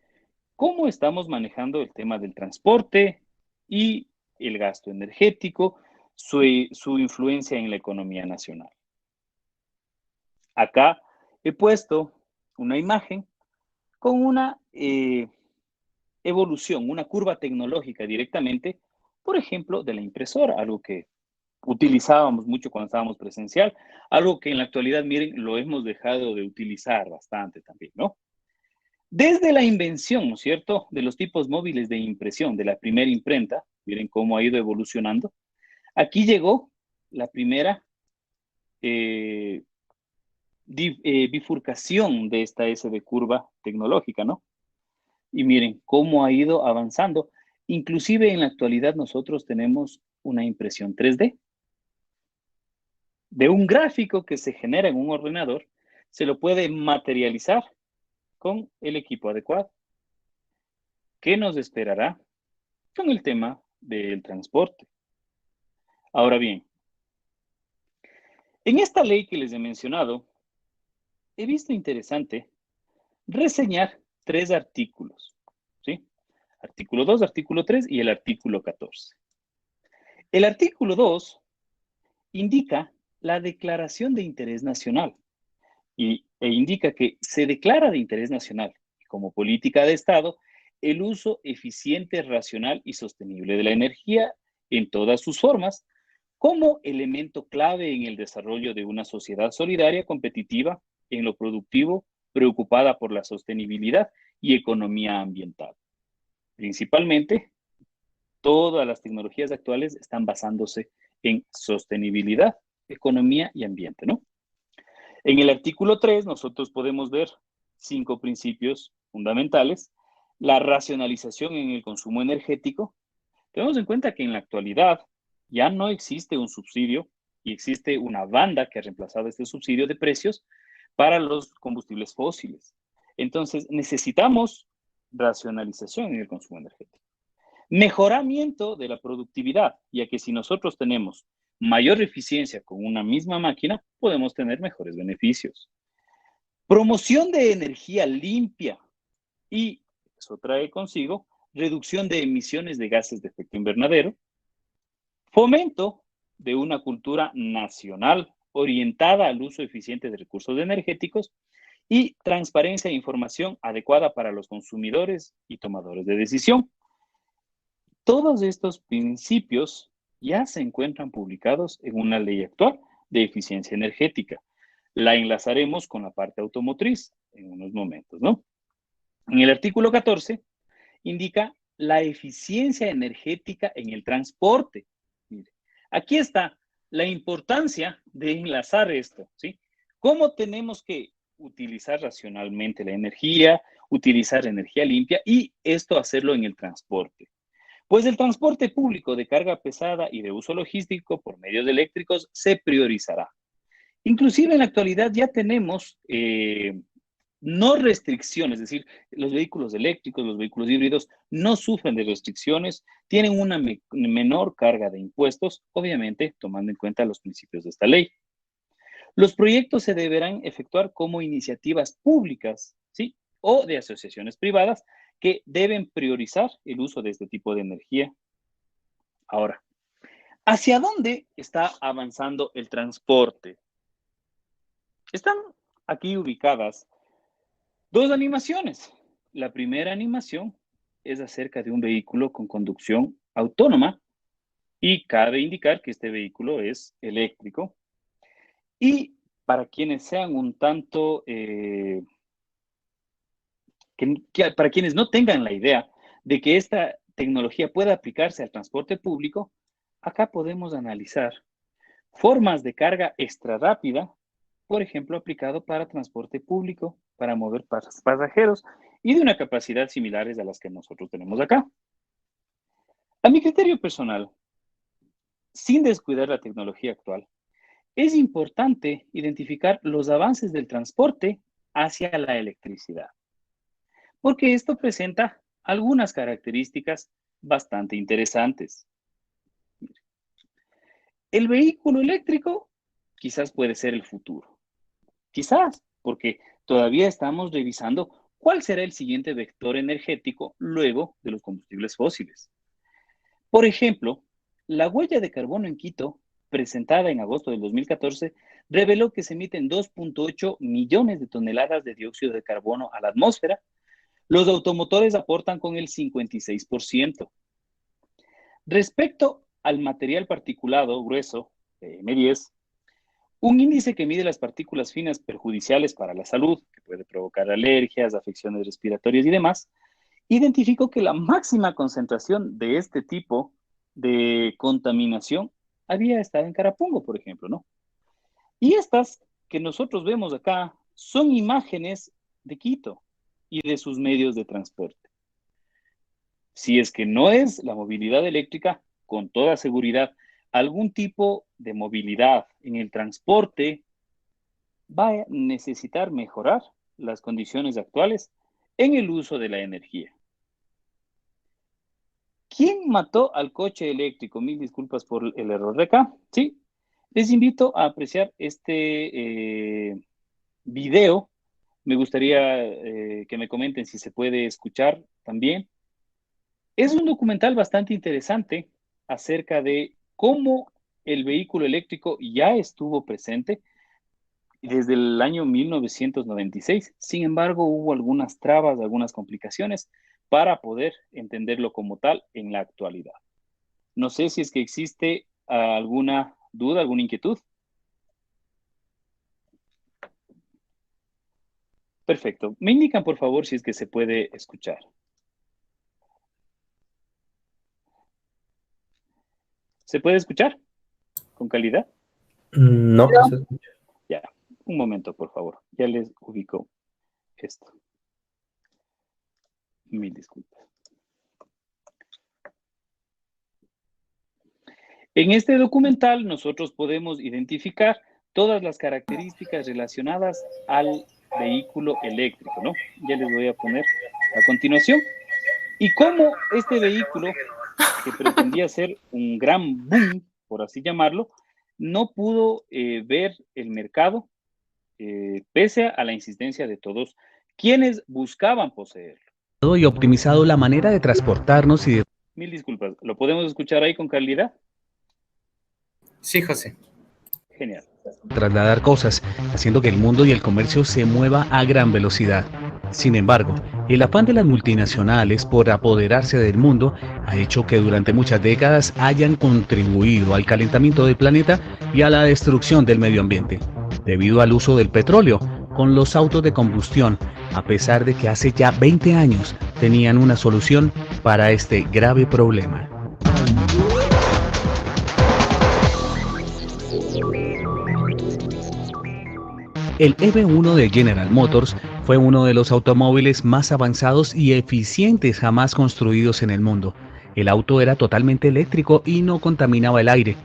cómo estamos manejando el tema del transporte y el gasto energético, su influencia en la economía nacional. Acá he puesto una imagen con una evolución, una curva tecnológica directamente, por ejemplo, de la impresora, algo que utilizábamos mucho cuando estábamos presencial, algo que en la actualidad, miren, lo hemos dejado de utilizar bastante también, ¿no? Desde la invención, ¿no es cierto?, de los tipos móviles de impresión, de la primera imprenta, miren cómo ha ido evolucionando. Aquí llegó la primera bifurcación de esta S de curva tecnológica, ¿no? Y miren cómo ha ido avanzando. Inclusive en la actualidad nosotros tenemos una impresión 3D. De un gráfico que se genera en un ordenador, se lo puede materializar con el equipo adecuado. ¿Qué nos esperará con el tema del transporte? Ahora bien, en esta ley que les he mencionado, he visto interesante reseñar 3 artículos, ¿sí? Artículo 2, artículo 3 y el artículo 14. El artículo 2 indica la declaración de interés nacional e indica que se declara de interés nacional como política de Estado el uso eficiente, racional y sostenible de la energía en todas sus formas como elemento clave en el desarrollo de una sociedad solidaria, competitiva, en lo productivo, preocupada por la sostenibilidad y economía ambiental. Principalmente, todas las tecnologías actuales están basándose en sostenibilidad, economía y ambiente, ¿no? En el artículo 3 nosotros podemos ver 5 principios fundamentales. La racionalización en el consumo energético. Tenemos en cuenta que en la actualidad ya no existe un subsidio y existe una banda que ha reemplazado este subsidio de precios para los combustibles fósiles. Entonces, necesitamos racionalización en el consumo energético. Mejoramiento de la productividad, ya que si nosotros tenemos mayor eficiencia con una misma máquina, podemos tener mejores beneficios. Promoción de energía limpia y eso trae consigo reducción de emisiones de gases de efecto invernadero, fomento de una cultura nacional orientada al uso eficiente de recursos energéticos y transparencia e información adecuada para los consumidores y tomadores de decisión. Todos estos principios ya se encuentran publicados en una ley actual de eficiencia energética. La enlazaremos con la parte automotriz en unos momentos, ¿no? En el artículo 14 indica la eficiencia energética en el transporte. Mire, aquí está la importancia de enlazar esto, ¿sí? ¿Cómo tenemos que utilizar racionalmente la energía, utilizar energía limpia y esto hacerlo en el transporte? Pues el transporte público de carga pesada y de uso logístico por medios eléctricos se priorizará. Inclusive en la actualidad ya tenemos no restricciones, es decir, los vehículos eléctricos, los vehículos híbridos no sufren de restricciones, tienen una menor carga de impuestos, obviamente tomando en cuenta los principios de esta ley. Los proyectos se deberán efectuar como iniciativas públicas, ¿sí? O de asociaciones privadas que deben priorizar el uso de este tipo de energía. Ahora, ¿hacia dónde está avanzando el transporte? Están aquí ubicadas dos animaciones. La primera animación es acerca de un vehículo con conducción autónoma y cabe indicar que este vehículo es eléctrico. Y para quienes sean un tanto, para quienes no tengan la idea de que esta tecnología pueda aplicarse al transporte público, acá podemos analizar formas de carga extra rápida, por ejemplo, aplicado para transporte público, para mover pasajeros y de una capacidad similares a las que nosotros tenemos acá. A mi criterio personal, sin descuidar la tecnología actual, es importante identificar los avances del transporte hacia la electricidad, porque esto presenta algunas características bastante interesantes. El vehículo eléctrico quizás puede ser el futuro. Quizás, porque todavía estamos revisando cuál será el siguiente vector energético luego de los combustibles fósiles. Por ejemplo, la huella de carbono en Quito, presentada en agosto del 2014, reveló que se emiten 2.8 millones de toneladas de dióxido de carbono a la atmósfera. Los automotores aportan con el 56%. Respecto al material particulado grueso, M10, un índice que mide las partículas finas perjudiciales para la salud, que puede provocar alergias, afecciones respiratorias y demás, identificó que la máxima concentración de este tipo de contaminación había estado en Carapungo, por ejemplo, ¿no? Y estas que nosotros vemos acá son imágenes de Quito y de sus medios de transporte. Si es que no es la movilidad eléctrica, con toda seguridad, algún tipo de movilidad en el transporte va a necesitar mejorar las condiciones actuales en el uso de la energía. ¿Quién mató al coche eléctrico? Mil disculpas por el error de acá. Sí, les invito a apreciar este video. Me gustaría que me comenten si se puede escuchar también. Es un documental bastante interesante acerca de cómo el vehículo eléctrico ya estuvo presente desde el año 1996. Sin embargo, hubo algunas trabas, algunas complicaciones para poder entenderlo como tal en la actualidad. No sé si es que existe alguna duda, alguna inquietud. Perfecto. Me indican, por favor, si es que se puede escuchar. ¿Se puede escuchar con calidad? No, no se escucha. Ya, un momento, por favor. Ya les ubico esto. Mil disculpas. En este documental nosotros podemos identificar todas las características relacionadas al vehículo eléctrico, ¿no? Ya les voy a poner a continuación. Y cómo este vehículo, que pretendía ser un gran boom, por así llamarlo, no pudo ver el mercado pese a la insistencia de todos quienes buscaban poseerlo. Y optimizado la manera de transportarnos y de... Mil disculpas, ¿lo podemos escuchar ahí con calidad? Sí, José. Genial. trasladar cosas, haciendo que el mundo y el comercio se mueva a gran velocidad. Sin embargo, el afán de las multinacionales por apoderarse del mundo ha hecho que durante muchas décadas hayan contribuido al calentamiento del planeta y a la destrucción del medio ambiente, debido al uso del petróleo con los autos de combustión, a pesar de que hace ya 20 años tenían una solución para este grave problema. El EV1 de General Motors fue uno de los automóviles más avanzados y eficientes jamás construidos en el mundo. El auto era totalmente eléctrico y no contaminaba el aire.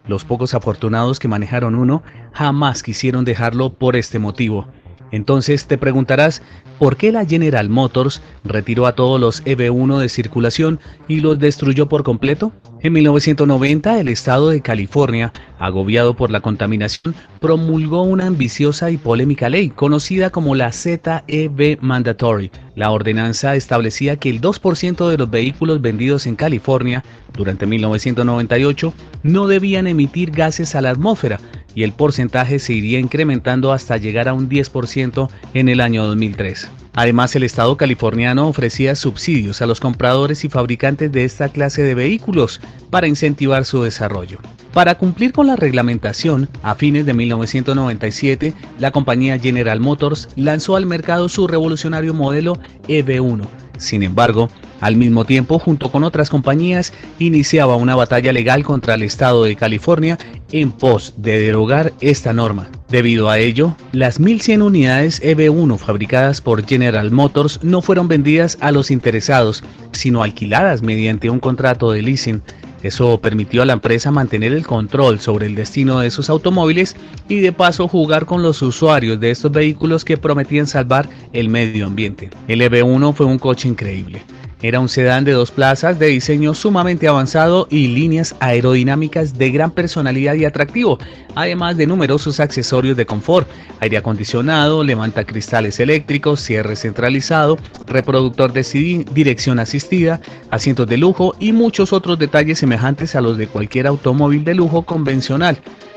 Los pocos afortunados que manejaron uno jamás quisieron dejarlo por este motivo. Entonces te preguntarás, ¿por qué la General Motors retiró a todos los EV1 de circulación y los destruyó por completo? En 1990, el estado de California, agobiado por la contaminación, promulgó una ambiciosa y polémica ley conocida como la ZEV Mandatory. La ordenanza establecía que el 2% de los vehículos vendidos en California durante 1998 no debían emitir gases a la atmósfera, y el porcentaje se iría incrementando hasta llegar a un 10% en el año 2003. Además, el estado californiano ofrecía subsidios a los compradores y fabricantes de esta clase de vehículos para incentivar su desarrollo. Para cumplir con la reglamentación, a fines de 1997, la compañía General Motors lanzó al mercado su revolucionario modelo EV1. Sin embargo, al mismo tiempo, junto con otras compañías, iniciaba una batalla legal contra el estado de California en pos de derogar esta norma. Debido a ello, las 1.100 unidades EV1 fabricadas por General Motors no fueron vendidas a los interesados, sino alquiladas mediante un contrato de leasing. Eso permitió a la empresa mantener el control sobre el destino de esos automóviles y de paso jugar con los usuarios de estos vehículos que prometían salvar el medio ambiente. El EV1 fue un coche increíble. Era un sedán de 2 plazas de diseño sumamente avanzado y líneas aerodinámicas de gran personalidad y atractivo, además de numerosos accesorios de confort: aire acondicionado, levantacristales eléctricos, cierre centralizado, reproductor de CD, dirección asistida, asientos de lujo y muchos otros detalles semejantes a los de cualquier automóvil de lujo convencional.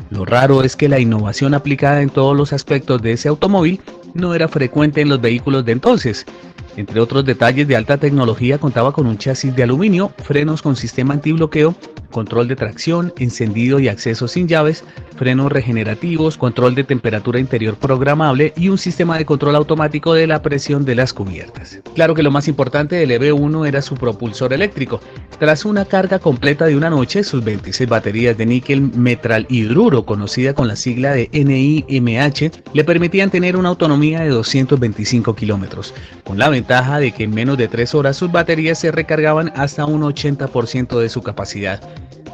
Lo raro es que la innovación aplicada en todos los aspectos de ese automóvil no era frecuente en los vehículos de entonces. Entre otros detalles de alta tecnología, contaba con un chasis de aluminio, frenos con sistema antibloqueo, control de tracción, encendido y acceso sin llaves, frenos regenerativos, control de temperatura interior programable y un sistema de control automático de la presión de las cubiertas. Claro que lo más importante del EV1 era su propulsor eléctrico. Tras una carga completa de una noche, sus 26 baterías de níquel metralhidruro, conocida con la sigla de NIMH, le permitían tener una autonomía de 225 kilómetros, con la ventaja de que en menos de 3 horas sus baterías se recargaban hasta un 80% de su capacidad.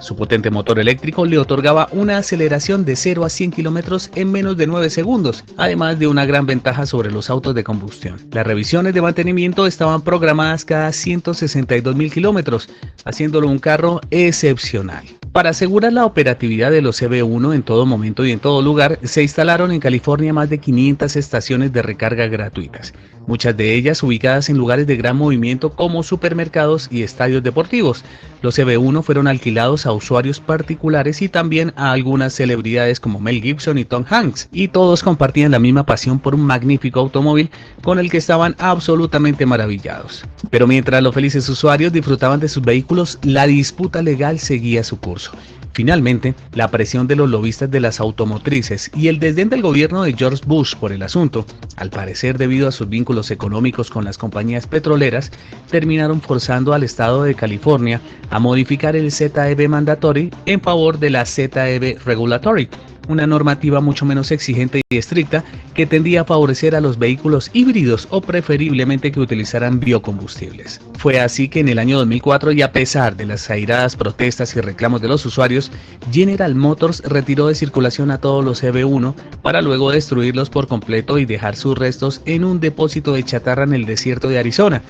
Su potente motor eléctrico le otorgaba una aceleración de 0 a 100 kilómetros en menos de 9 segundos, además de una gran ventaja sobre los autos de combustión. Las revisiones de mantenimiento estaban programadas cada 162.000 kilómetros, haciéndolo un carro excepcional. Para asegurar la operatividad de los EV1 en todo momento y en todo lugar, se instalaron en California más de 500 estaciones de recarga gratuitas, muchas de ellas ubicadas en lugares de gran movimiento como supermercados y estadios deportivos. Los EV1 fueron alquilados a usuarios particulares y también a algunas celebridades como Mel Gibson y Tom Hanks, y todos compartían la misma pasión por un magnífico automóvil con el que estaban absolutamente maravillados. Pero mientras los felices usuarios disfrutaban de sus vehículos, la disputa legal seguía su curso. Finalmente, la presión de los lobistas de las automotrices y el desdén del gobierno de George Bush por el asunto, al parecer debido a sus vínculos económicos con las compañías petroleras, terminaron forzando al estado de California a modificar el ZEV Mandatory en favor de la ZEV Regulatory, una normativa mucho menos exigente y estricta que tendía a favorecer a los vehículos híbridos o preferiblemente que utilizaran biocombustibles. Fue así que en el año 2004, y a pesar de las airadas protestas y reclamos de los usuarios, General Motors retiró de circulación a todos los EV1 para luego destruirlos por completo y dejar sus restos en un depósito de chatarra en el desierto de Arizona.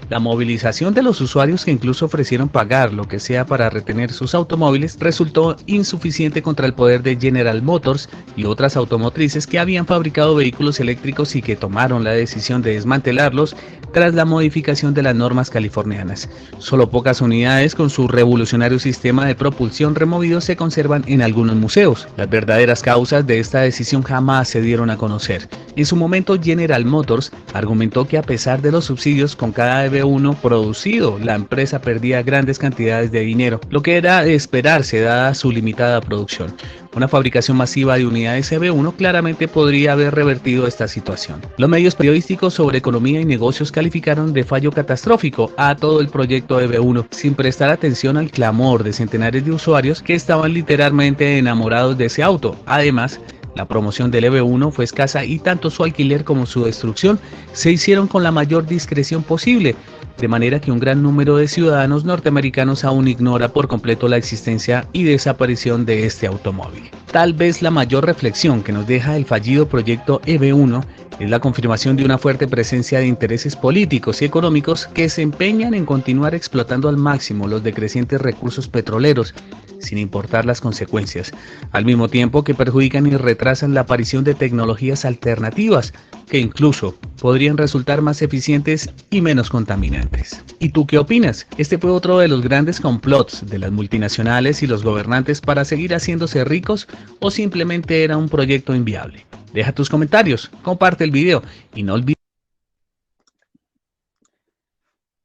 La movilización de los usuarios, que incluso ofrecieron pagar lo que sea para retener sus automóviles, resultó insuficiente contra el poder de General Motors y otras automotrices que habían fabricado vehículos eléctricos y que tomaron la decisión de desmantelarlos tras la modificación de las normas californianas. Solo pocas unidades con su revolucionario sistema de propulsión removido se conservan en algunos museos. Las verdaderas causas de esta decisión jamás se dieron a conocer. En su momento, General Motors argumentó que a pesar de los subsidios con cada EV1 producido, la empresa perdía grandes cantidades de dinero, lo que era de esperarse dada su limitada producción. Una fabricación masiva de unidades EV1 claramente podría haber revertido esta situación. Los medios periodísticos sobre economía y negocios calificaron de fallo catastrófico a todo el proyecto EV1, sin prestar atención al clamor de centenares de usuarios que estaban literalmente enamorados de ese auto. Además, la promoción del EV1 fue escasa y tanto su alquiler como su destrucción se hicieron con la mayor discreción posible, de manera que un gran número de ciudadanos norteamericanos aún ignora por completo la existencia y desaparición de este automóvil. Tal vez la mayor reflexión que nos deja el fallido proyecto EV1 es la confirmación de una fuerte presencia de intereses políticos y económicos que se empeñan en continuar explotando al máximo los decrecientes recursos petroleros, sin importar las consecuencias, al mismo tiempo que perjudican y retrasan la aparición de tecnologías alternativas que incluso podrían resultar más eficientes y menos contaminantes. ¿Y tú qué opinas? Este fue otro de los grandes complots de las multinacionales y los gobernantes para seguir haciéndose ricos, o simplemente era un proyecto inviable. Deja tus comentarios, comparte el video y no olvides.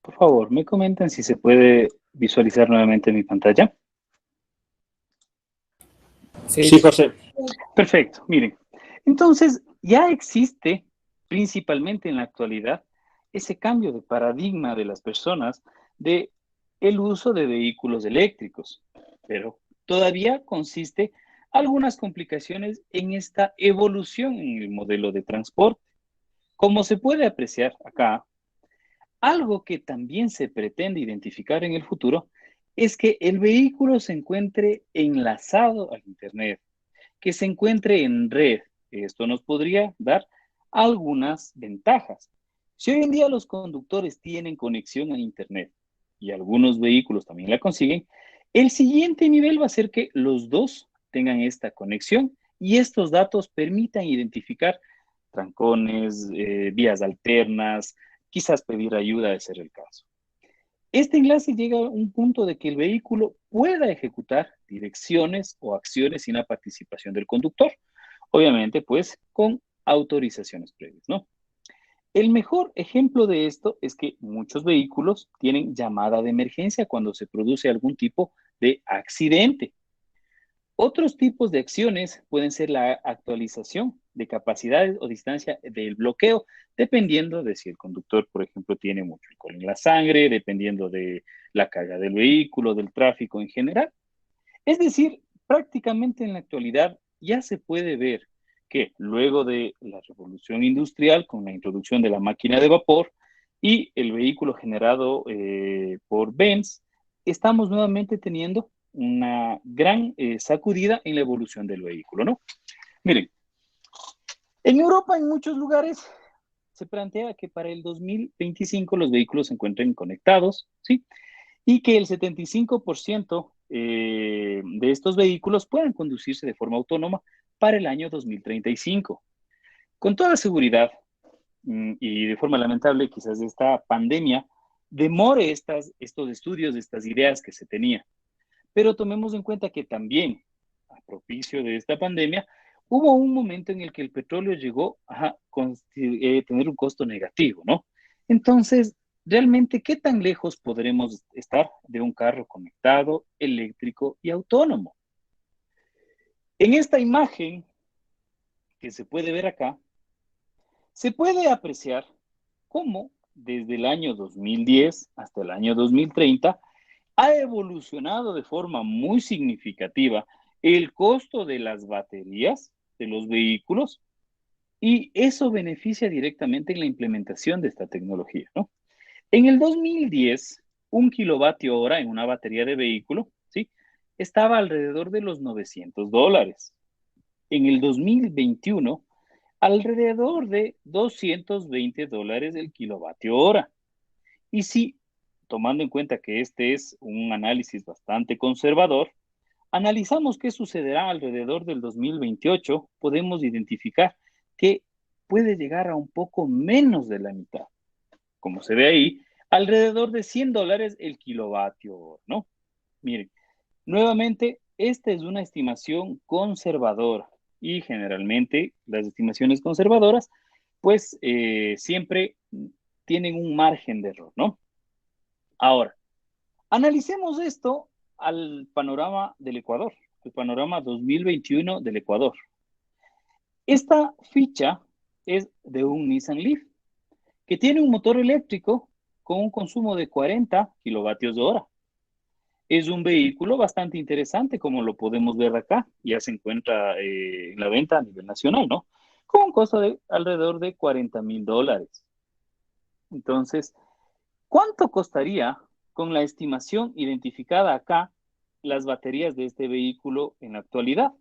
Por favor, me comentan si se puede visualizar nuevamente mi pantalla. Sí, José. Perfecto, miren. Entonces, ya existe, principalmente en la actualidad, ese cambio de paradigma de las personas de el uso de vehículos eléctricos, pero todavía consiste algunas complicaciones en esta evolución en el modelo de transporte. Como se puede apreciar acá, algo que también se pretende identificar en el futuro es que el vehículo se encuentre enlazado al Internet, que se encuentre en red. Esto nos podría dar algunas ventajas. Si hoy en día los conductores tienen conexión a Internet y algunos vehículos también la consiguen, el siguiente nivel va a ser que los dos tengan esta conexión y estos datos permitan identificar trancones, vías alternas, quizás pedir ayuda de ser el caso. Este enlace llega a un punto de que el vehículo pueda ejecutar direcciones o acciones sin la participación del conductor. Obviamente, pues, con autorizaciones previas, ¿no? El mejor ejemplo de esto es que muchos vehículos tienen llamada de emergencia cuando se produce algún tipo de accidente. Otros tipos de acciones pueden ser la actualización de capacidades o distancia del bloqueo, dependiendo de si el conductor, por ejemplo, tiene mucho alcohol en la sangre, dependiendo de la carga del vehículo, del tráfico en general. Es decir, prácticamente en la actualidad ya se puede ver que luego de la revolución industrial, con la introducción de la máquina de vapor y el vehículo generado por Benz, estamos nuevamente teniendo una gran sacudida en la evolución del vehículo, ¿no? Miren, en Europa, en muchos lugares, se plantea que para el 2025 los vehículos se encuentren conectados, ¿sí? Y que el 75% de estos vehículos puedan conducirse de forma autónoma para el año 2035. Con toda seguridad, y de forma lamentable, quizás esta pandemia demore estos estudios, estas ideas que se tenían. Pero tomemos en cuenta que también, a propicio de esta pandemia, hubo un momento en el que el petróleo llegó a tener un costo negativo, ¿no? Entonces, realmente, ¿qué tan lejos podremos estar de un carro conectado, eléctrico y autónomo? En esta imagen que se puede ver acá, se puede apreciar cómo desde el año 2010 hasta el año 2030 ha evolucionado de forma muy significativa el costo de las baterías de los vehículos y eso beneficia directamente en la implementación de esta tecnología, ¿no? En el 2010, un kilovatio hora en una batería de vehículo, ¿sí? Estaba alrededor de los $900. En el 2021, alrededor de $220 el kilovatio hora. Y si, tomando en cuenta que este es un análisis bastante conservador, analizamos qué sucederá alrededor del 2028, podemos identificar que puede llegar a un poco menos de la mitad. Como se ve ahí, alrededor de $100 el kilovatio hora, ¿no? Miren, nuevamente, esta es una estimación conservadora y generalmente las estimaciones conservadoras, pues siempre tienen un margen de error, ¿no? Ahora, analicemos esto al panorama del Ecuador, el panorama 2021 del Ecuador. Esta ficha es de un Nissan Leaf que tiene un motor eléctrico con un consumo de 40 kilovatios de hora. Es un vehículo bastante interesante, como lo podemos ver acá. Ya se encuentra en la venta a nivel nacional, ¿no? Con un costo de alrededor de $40,000. Entonces, ¿cuánto costaría con la estimación identificada acá las baterías de este vehículo en la actualidad?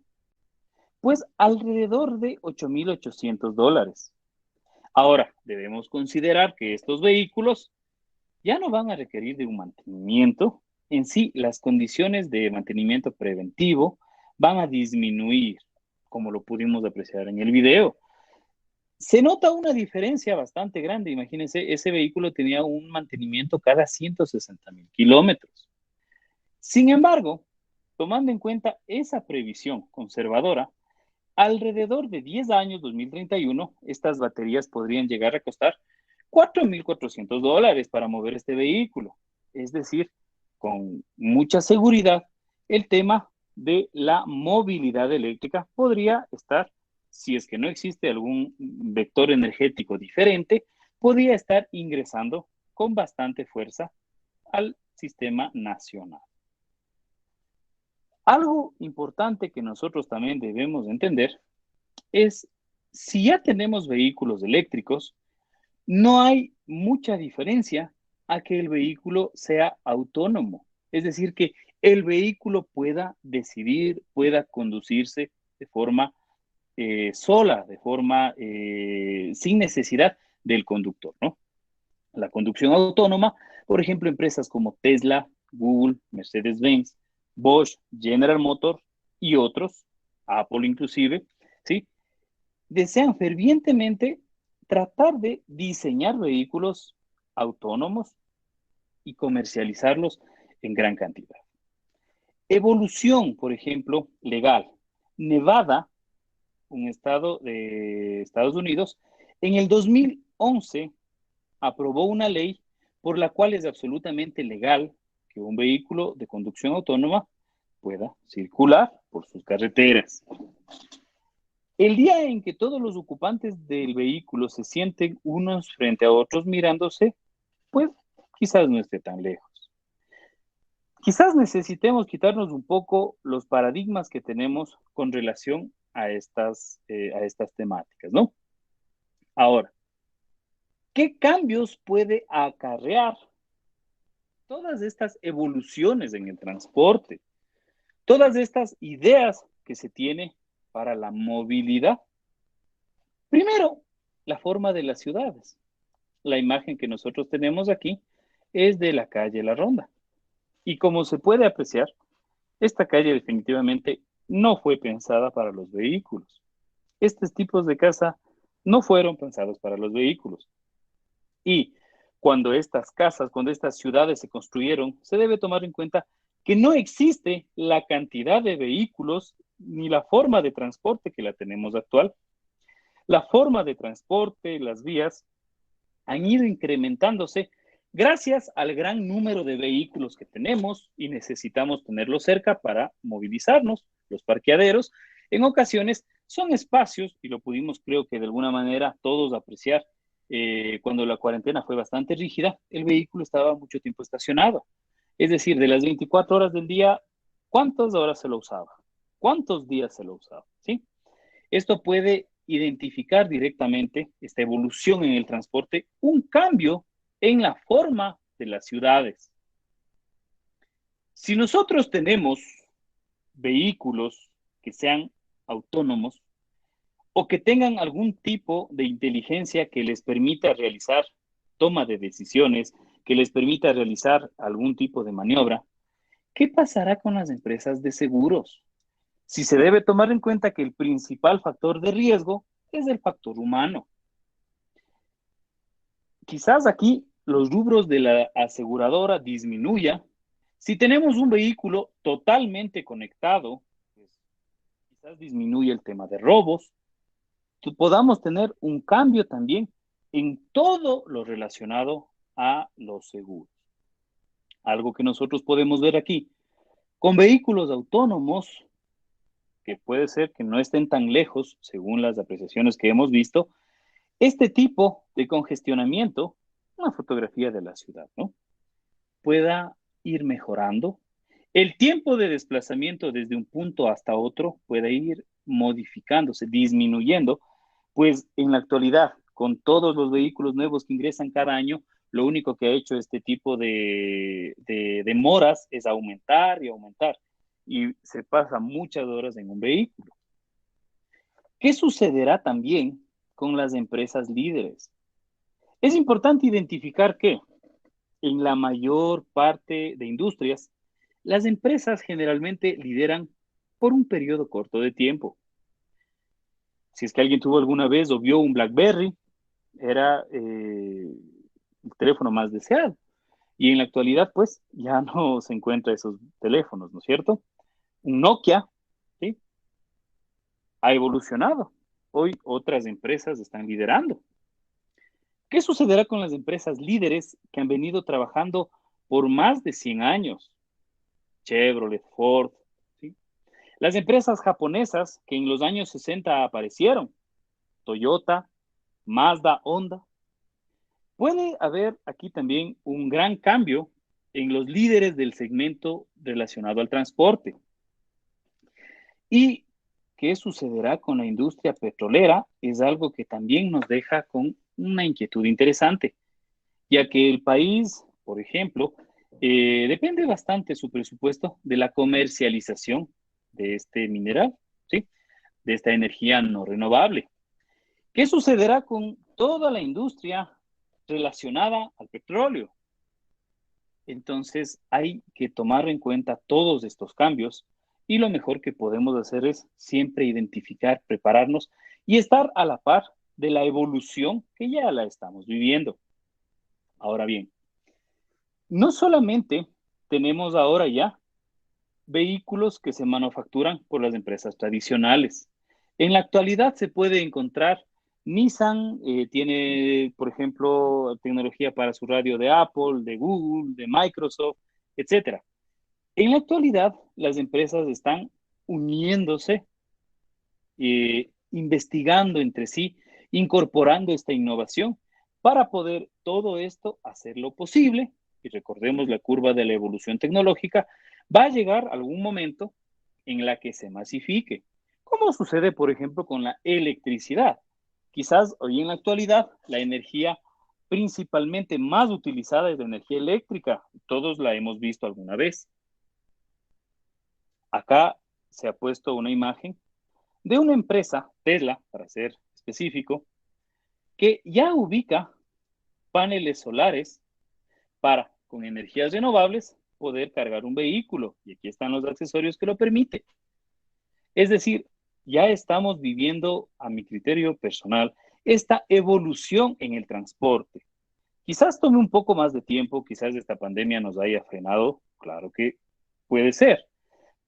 Pues alrededor de $8,800. Ahora, debemos considerar que estos vehículos ya no van a requerir de un mantenimiento. En sí, las condiciones de mantenimiento preventivo van a disminuir, como lo pudimos apreciar en el video. Se nota una diferencia bastante grande. Imagínense, ese vehículo tenía un mantenimiento cada 160,000 kilómetros. Sin embargo, tomando en cuenta esa previsión conservadora, alrededor de 10 años, 2031, estas baterías podrían llegar a costar $4,400 para mover este vehículo. Es decir, con mucha seguridad, el tema de la movilidad eléctrica podría estar, si es que no existe algún vector energético diferente, podría estar ingresando con bastante fuerza al sistema nacional. Algo importante que nosotros también debemos entender es, si ya tenemos vehículos eléctricos, no hay mucha diferencia a que el vehículo sea autónomo. Es decir, que el vehículo pueda decidir, pueda conducirse de forma sola, de forma sin necesidad del conductor, ¿no? La conducción autónoma, por ejemplo, empresas como Tesla, Google, Mercedes-Benz, Bosch, General Motors y otros, Apple inclusive, ¿sí? Desean fervientemente tratar de diseñar vehículos autónomos y comercializarlos en gran cantidad. Evolución, por ejemplo, legal. Nevada, un estado de Estados Unidos, en el 2011 aprobó una ley por la cual es absolutamente legal que un vehículo de conducción autónoma pueda circular por sus carreteras. El día en que todos los ocupantes del vehículo se sienten unos frente a otros mirándose, pues quizás no esté tan lejos. Quizás necesitemos quitarnos un poco los paradigmas que tenemos con relación a estas temáticas, ¿no? Ahora, ¿qué cambios puede acarrear todas estas evoluciones en el transporte? Todas estas ideas que se tiene para la movilidad. Primero, la forma de las ciudades. La imagen que nosotros tenemos aquí es de la calle La Ronda. Y como se puede apreciar, esta calle definitivamente no fue pensada para los vehículos. Estos tipos de casa no fueron pensados para los vehículos. Y cuando estas casas, cuando estas ciudades se construyeron, se debe tomar en cuenta que no existe la cantidad de vehículos ni la forma de transporte que la tenemos actual. La forma de transporte, las vías, han ido incrementándose gracias al gran número de vehículos que tenemos y necesitamos tenerlos cerca para movilizarnos. Los parqueaderos, en ocasiones, son espacios, y lo pudimos, creo que de alguna manera, todos apreciar. Cuando la cuarentena fue bastante rígida, el vehículo estaba mucho tiempo estacionado. Es decir, de las 24 horas del día, ¿cuántas horas se lo usaba? ¿Cuántos días se lo usaba? ¿Sí? Esto puede identificar directamente esta evolución en el transporte, un cambio en la forma de las ciudades. Si nosotros tenemos vehículos que sean autónomos o que tengan algún tipo de inteligencia que les permita realizar toma de decisiones, que les permita realizar algún tipo de maniobra, ¿qué pasará con las empresas de seguros? Si se debe tomar en cuenta que el principal factor de riesgo es el factor humano. Quizás aquí los rubros de la aseguradora disminuya. Si tenemos un vehículo totalmente conectado, pues, quizás disminuye el tema de robos. Podamos tener un cambio también en todo lo relacionado a los seguros. Algo que nosotros podemos ver aquí, con vehículos autónomos, que puede ser que no estén tan lejos, según las apreciaciones que hemos visto, este tipo de congestionamiento, una fotografía de la ciudad, ¿no? Pueda ir mejorando. El tiempo de desplazamiento desde un punto hasta otro puede ir modificándose, disminuyendo, pues en la actualidad, con todos los vehículos nuevos que ingresan cada año, lo único que ha hecho este tipo de demoras es aumentar y aumentar, y se pasa muchas horas en un vehículo. ¿Qué sucederá también con las empresas líderes? Es importante identificar que en la mayor parte de industrias, las empresas generalmente lideran por un periodo corto de tiempo. Si es que alguien tuvo alguna vez o vio un BlackBerry, era el teléfono más deseado. Y en la actualidad, pues, ya no se encuentra esos teléfonos, ¿no es cierto? Un Nokia, ¿sí? Ha evolucionado. Hoy otras empresas están liderando. ¿Qué sucederá con las empresas líderes que han venido trabajando por más de 100 años? Chevrolet, Ford, ¿sí? Las empresas japonesas que en los años 60 aparecieron, Toyota, Mazda, Honda. Puede haber aquí también un gran cambio en los líderes del segmento relacionado al transporte. ¿Y qué sucederá con la industria petrolera? Es algo que también nos deja con una inquietud interesante, ya que el país, por ejemplo, depende bastante su presupuesto de la comercialización de este mineral, ¿sí? De esta energía no renovable. ¿Qué sucederá con toda la industria relacionada al petróleo? Entonces hay que tomar en cuenta todos estos cambios y lo mejor que podemos hacer es siempre identificar, prepararnos y estar a la par de la evolución que ya la estamos viviendo. Ahora bien, no solamente tenemos ahora ya vehículos que se manufacturan por las empresas tradicionales. En la actualidad se puede encontrar Nissan, tiene, por ejemplo, tecnología para su radio de Apple, de Google, de Microsoft, etcétera. En la actualidad, las empresas están uniéndose, investigando entre sí, incorporando esta innovación para poder todo esto hacerlo posible. Y recordemos la curva de la evolución tecnológica, va a llegar algún momento en la que se masifique, como sucede, por ejemplo, con la electricidad. Quizás hoy en la actualidad la energía principalmente más utilizada es la energía eléctrica. Todos la hemos visto alguna vez. Acá se ha puesto una imagen de una empresa, Tesla, para ser específico, que ya ubica paneles solares para, con energías renovables, poder cargar un vehículo. Y aquí están los accesorios que lo permiten. Es decir, ya estamos viviendo, a mi criterio personal, esta evolución en el transporte. Quizás tome un poco más de tiempo, quizás esta pandemia nos haya frenado, claro que puede ser,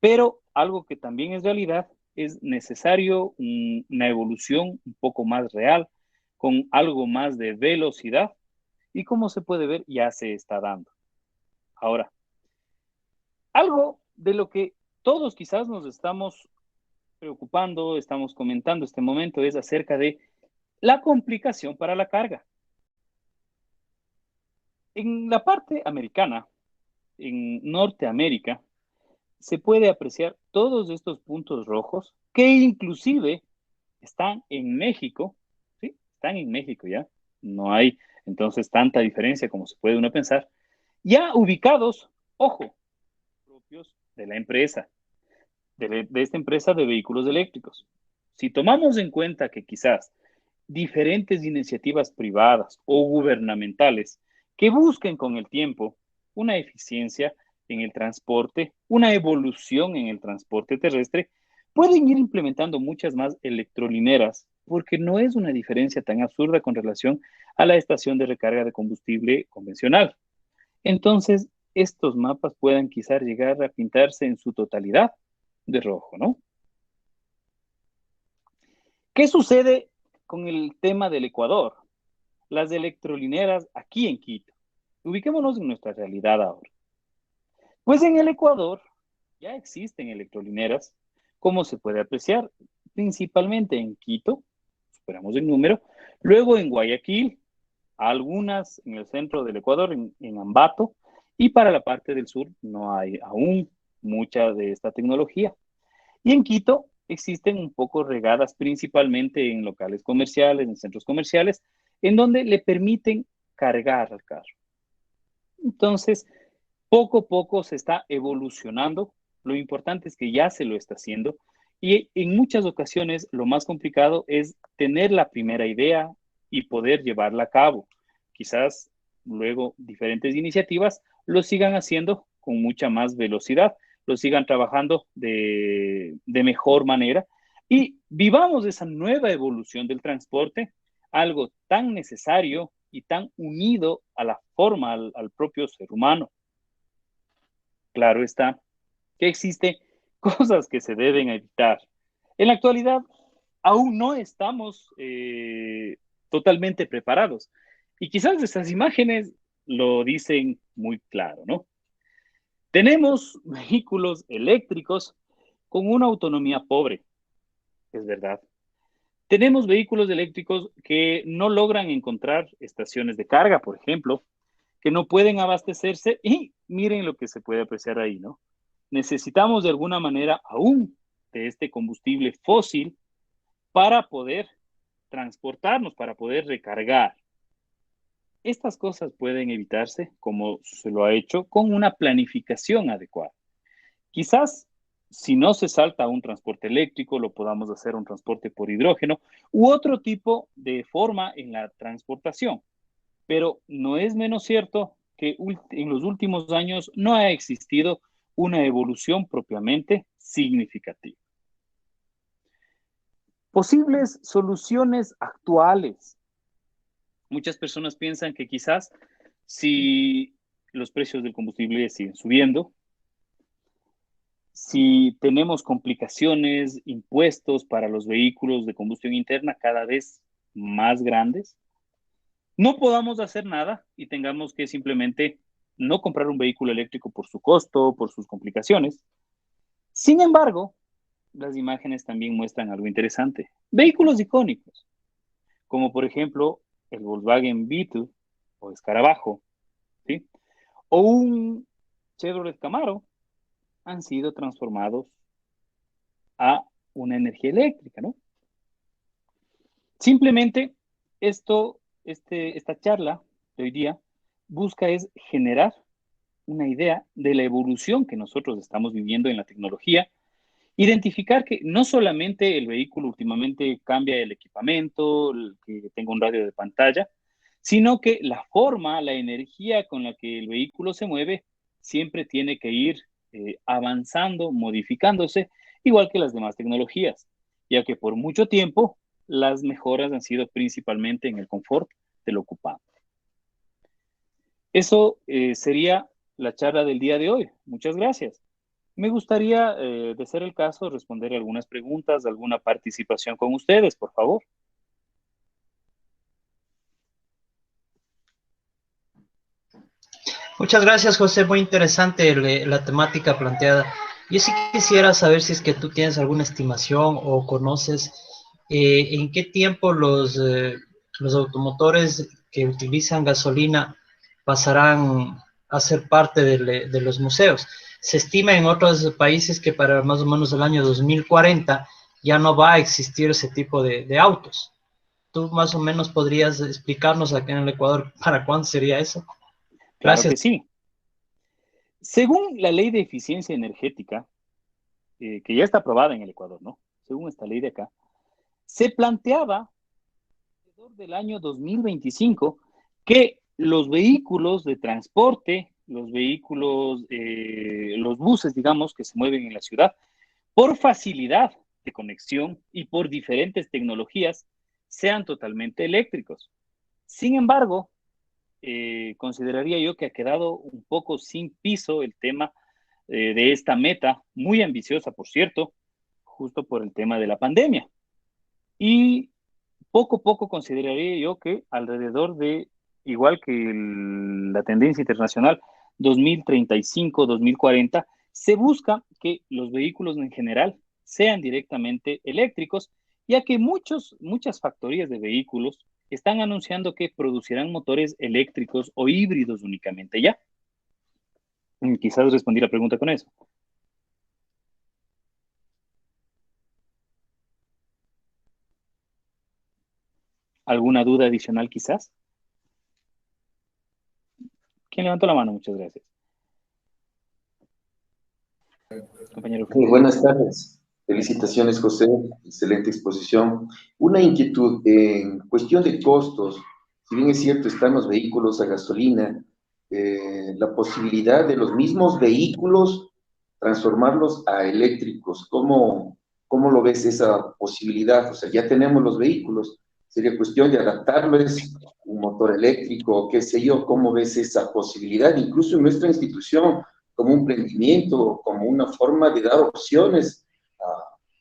pero algo que también es realidad, es necesario una evolución un poco más real, con algo más de velocidad, y como se puede ver, ya se está dando. Ahora, algo de lo que todos quizás nos estamos preocupando, estamos comentando este momento, es acerca de la complicación para la carga. En la parte americana, en Norteamérica, se puede apreciar todos estos puntos rojos que inclusive están en México, ¿sí? Están en México ya, no hay entonces tanta diferencia como se puede uno pensar, ya ubicados, ojo, propios de la empresa, de esta empresa de vehículos eléctricos. Si tomamos en cuenta que quizás diferentes iniciativas privadas o gubernamentales que busquen con el tiempo una eficiencia en el transporte, una evolución en el transporte terrestre, pueden ir implementando muchas más electrolineras, porque no es una diferencia tan absurda con relación a la estación de recarga de combustible convencional. Entonces, estos mapas puedan quizás llegar a pintarse en su totalidad de rojo, ¿no? ¿Qué sucede con el tema del Ecuador? Las electrolineras aquí en Quito. Ubiquémonos en nuestra realidad ahora. Pues en el Ecuador ya existen electrolineras, como se puede apreciar, principalmente en Quito, superamos el número, luego en Guayaquil, algunas en el centro del Ecuador, en Ambato, y para la parte del sur no hay aún mucha de esta tecnología. Y en Quito existen un poco regadas principalmente en locales comerciales, en centros comerciales, en donde le permiten cargar al carro. Entonces, poco a poco se está evolucionando. Lo importante es que ya se lo está haciendo. Y en muchas ocasiones lo más complicado es tener la primera idea y poder llevarla a cabo. Quizás luego diferentes iniciativas lo sigan haciendo con mucha más velocidad, lo sigan trabajando de mejor manera y vivamos esa nueva evolución del transporte, algo tan necesario y tan unido a la forma, al propio ser humano. Claro está que existen cosas que se deben evitar. En la actualidad, aún no estamos totalmente preparados. Y quizás estas imágenes lo dicen muy claro, ¿no? Tenemos vehículos eléctricos con una autonomía pobre, es verdad. Tenemos vehículos eléctricos que no logran encontrar estaciones de carga, por ejemplo, que no pueden abastecerse y miren lo que se puede apreciar ahí, ¿no? Necesitamos de alguna manera aún de este combustible fósil para poder transportarnos, para poder recargar. Estas cosas pueden evitarse, como se lo ha hecho, con una planificación adecuada. Quizás si no se salta a un transporte eléctrico, lo podamos hacer un transporte por hidrógeno u otro tipo de forma en la transportación. Pero no es menos cierto que en los últimos años no ha existido una evolución propiamente significativa. Posibles soluciones actuales. Muchas personas piensan que quizás si los precios del combustible siguen subiendo, si tenemos complicaciones, impuestos para los vehículos de combustión interna cada vez más grandes, no podamos hacer nada y tengamos que simplemente no comprar un vehículo eléctrico por su costo, por sus complicaciones. Sin embargo, las imágenes también muestran algo interesante. Vehículos icónicos, como por ejemplo el Volkswagen Beetle o Escarabajo, ¿sí? O un Chevrolet Camaro, han sido transformados a una energía eléctrica, ¿no? Simplemente esta charla de hoy día busca es generar una idea de la evolución que nosotros estamos viviendo en la tecnología, identificar que no solamente el vehículo últimamente cambia el equipamiento, que tenga un radio de pantalla, sino que la forma, la energía con la que el vehículo se mueve siempre tiene que ir avanzando, modificándose, igual que las demás tecnologías, ya que por mucho tiempo las mejoras han sido principalmente en el confort del ocupante. Eso sería la charla del día de hoy. Muchas gracias. Me gustaría, de ser el caso, responder algunas preguntas, alguna participación con ustedes, por favor. Muchas gracias, José. Muy interesante la temática planteada. Yo sí quisiera saber si es que tú tienes alguna estimación o conoces en qué tiempo los automotores que utilizan gasolina pasarán a ser parte de los museos. Se estima en otros países que para más o menos el año 2040 ya no va a existir ese tipo de autos. ¿Tú más o menos podrías explicarnos acá en el Ecuador para cuándo sería eso? Claro Gracias. que sí. Según la ley de eficiencia energética, que ya está aprobada en el Ecuador, ¿no? Según esta ley de acá, se planteaba alrededor del año 2025 que los vehículos de transporte, los vehículos, los buses, digamos, que se mueven en la ciudad, por facilidad de conexión y por diferentes tecnologías, sean totalmente eléctricos. Sin embargo, consideraría yo que ha quedado un poco sin piso el tema de esta meta, muy ambiciosa, por cierto, justo por el tema de la pandemia. Y poco a poco consideraría yo que alrededor de, igual que la tendencia internacional 2035-2040, se busca que los vehículos en general sean directamente eléctricos, ya que muchas factorías de vehículos están anunciando que producirán motores eléctricos o híbridos únicamente ya. Quizás respondí la pregunta con eso. ¿Alguna duda adicional quizás? ¿Quién levantó la mano? Muchas gracias. Compañero. Buenas tardes. Felicitaciones, José. Excelente exposición. Una inquietud en cuestión de costos. Si bien es cierto, están los vehículos a gasolina, la posibilidad de los mismos vehículos transformarlos a eléctricos. ¿Cómo lo ves esa posibilidad? O sea, ya tenemos los vehículos. Sería cuestión de adaptarles un motor eléctrico, qué sé yo. ¿Cómo ves esa posibilidad? Incluso en nuestra institución, como un emprendimiento, como una forma de dar opciones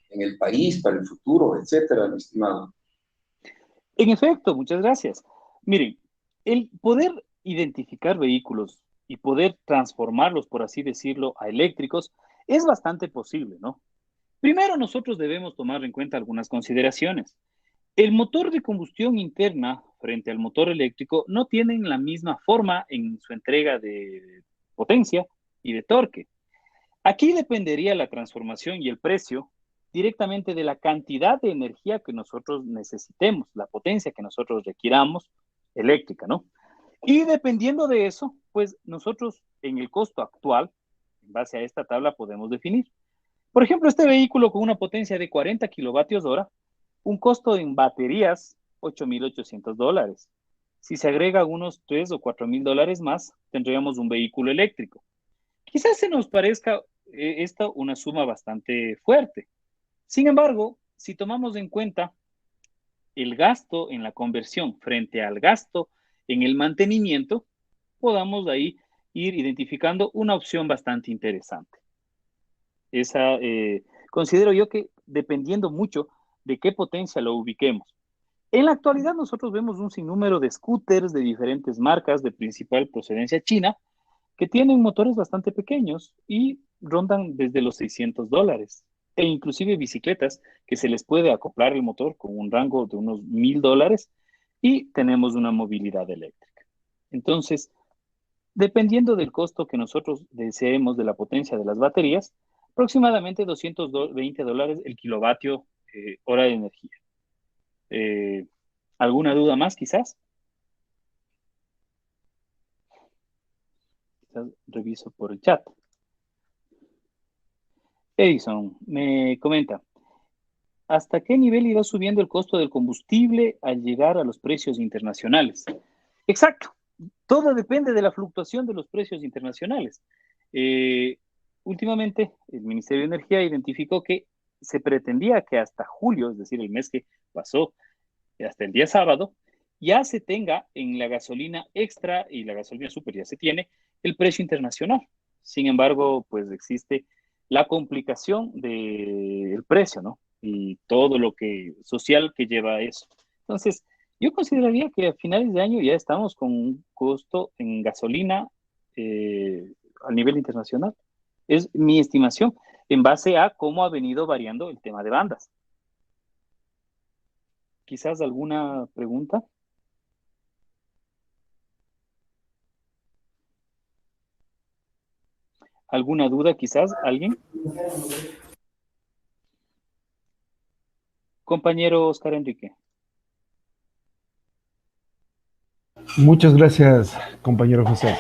en el país para el futuro, etcétera, mi estimado. En efecto, muchas gracias. Miren, el poder identificar vehículos y poder transformarlos, por así decirlo, a eléctricos es bastante posible, ¿no? Primero, nosotros debemos tomar en cuenta algunas consideraciones. El motor de combustión interna frente al motor eléctrico no tienen la misma forma en su entrega de potencia y de torque. Aquí dependería la transformación y el precio directamente de la cantidad de energía que nosotros necesitemos, la potencia que nosotros requiramos eléctrica, ¿no? Y dependiendo de eso, pues nosotros en el costo actual, en base a esta tabla, podemos definir. Por ejemplo, este vehículo con una potencia de 40 kilovatios hora, un costo en baterías, $8,800. Si se agrega unos $3,000 o $4,000 más, tendríamos un vehículo eléctrico. Quizás se nos parezca esta una suma bastante fuerte. Sin embargo, si tomamos en cuenta el gasto en la conversión frente al gasto en el mantenimiento, podamos ahí ir identificando una opción bastante interesante. Considero yo que dependiendo mucho de qué potencia lo ubiquemos. En la actualidad nosotros vemos un sinnúmero de scooters de diferentes marcas de principal procedencia china que tienen motores bastante pequeños y rondan desde los $600, e inclusive bicicletas que se les puede acoplar el motor con un rango de unos $1,000 y tenemos una movilidad eléctrica. Entonces, dependiendo del costo que nosotros deseemos de la potencia de las baterías, aproximadamente $220 el kilovatio hora de energía. ¿Alguna duda más quizás? Reviso por el chat. Edison me comenta, ¿hasta qué nivel irá subiendo el costo del combustible al llegar a los precios internacionales? Exacto, todo depende de la fluctuación de los precios internacionales. Últimamente, el Ministerio de Energía identificó que se pretendía que hasta julio, es decir, el mes que pasó, hasta el día sábado, ya se tenga en la gasolina extra y la gasolina super ya se tiene el precio internacional. Sin embargo, pues existe la complicación del precio, ¿no? Y todo lo que social que lleva a eso. Entonces, yo consideraría que a finales de año ya estamos con un costo en gasolina a nivel internacional. Es mi estimación en base a cómo ha venido variando el tema de bandas. ¿Quizás alguna pregunta? ¿Alguna duda quizás? ¿Alguien? Compañero Oscar Enrique. Muchas gracias, compañero José.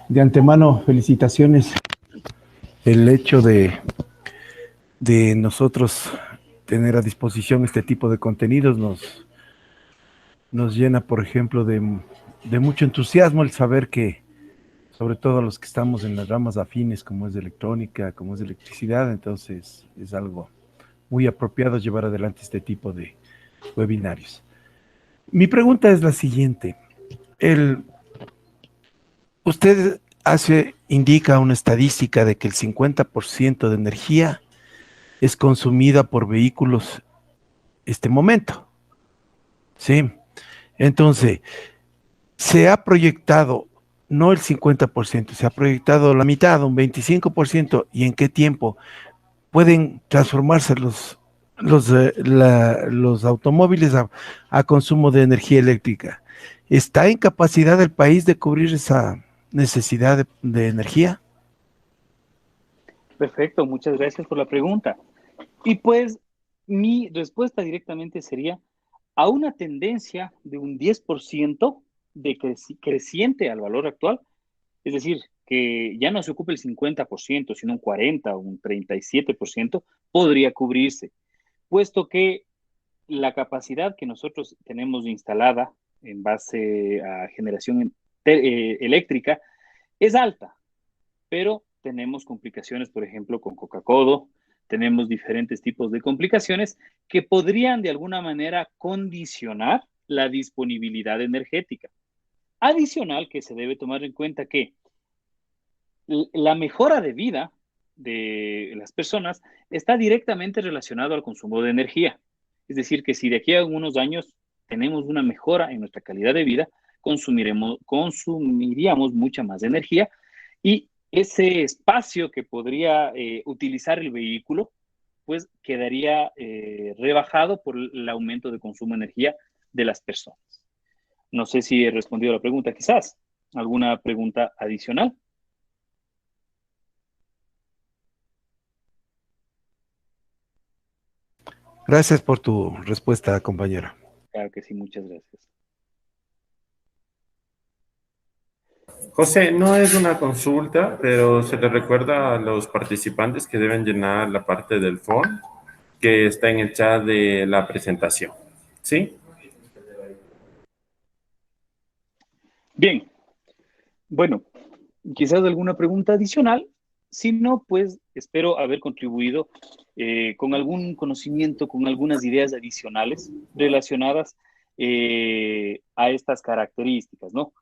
De antemano, felicitaciones. El hecho de nosotros tener a disposición este tipo de contenidos nos llena, por ejemplo, de de mucho entusiasmo el saber que, sobre todo los que estamos en las ramas afines, como es de electrónica, como es de electricidad, entonces es algo muy apropiado llevar adelante este tipo de webinarios. Mi pregunta es la siguiente. Usted indica una estadística de que el 50% de energía es consumida por vehículos este momento. ¿Sí? Entonces, se ha proyectado, no el 50%, se ha proyectado la mitad, un 25%, ¿y en qué tiempo pueden transformarse los automóviles a consumo de energía eléctrica? ¿Está en capacidad el país de cubrir esa necesidad de energía? Perfecto, muchas gracias por la pregunta. Y pues mi respuesta directamente sería a una tendencia de un 10% de creciente al valor actual, es decir, que ya no se ocupe el 50%, sino un 40 o un 37%, podría cubrirse, puesto que la capacidad que nosotros tenemos instalada en base a generación eléctrica es alta, pero tenemos complicaciones, por ejemplo, con Coca-Cola, tenemos diferentes tipos de complicaciones que podrían de alguna manera condicionar la disponibilidad energética. Adicional que se debe tomar en cuenta que la mejora de vida de las personas está directamente relacionado al consumo de energía. Es decir, que si de aquí a unos años tenemos una mejora en nuestra calidad de vida, consumiríamos mucha más energía y ese espacio que podría utilizar el vehículo, pues quedaría rebajado por el aumento de consumo de energía de las personas. No sé si he respondido a la pregunta, quizás. ¿Alguna pregunta adicional? Gracias por tu respuesta, compañera. Claro que sí, muchas gracias. José, no es una consulta, pero se le recuerda a los participantes que deben llenar la parte del form que está en el chat de la presentación. ¿Sí? Bien, bueno, quizás alguna pregunta adicional. Si no, pues espero haber contribuido con algún conocimiento, con algunas ideas adicionales relacionadas a estas características, ¿no?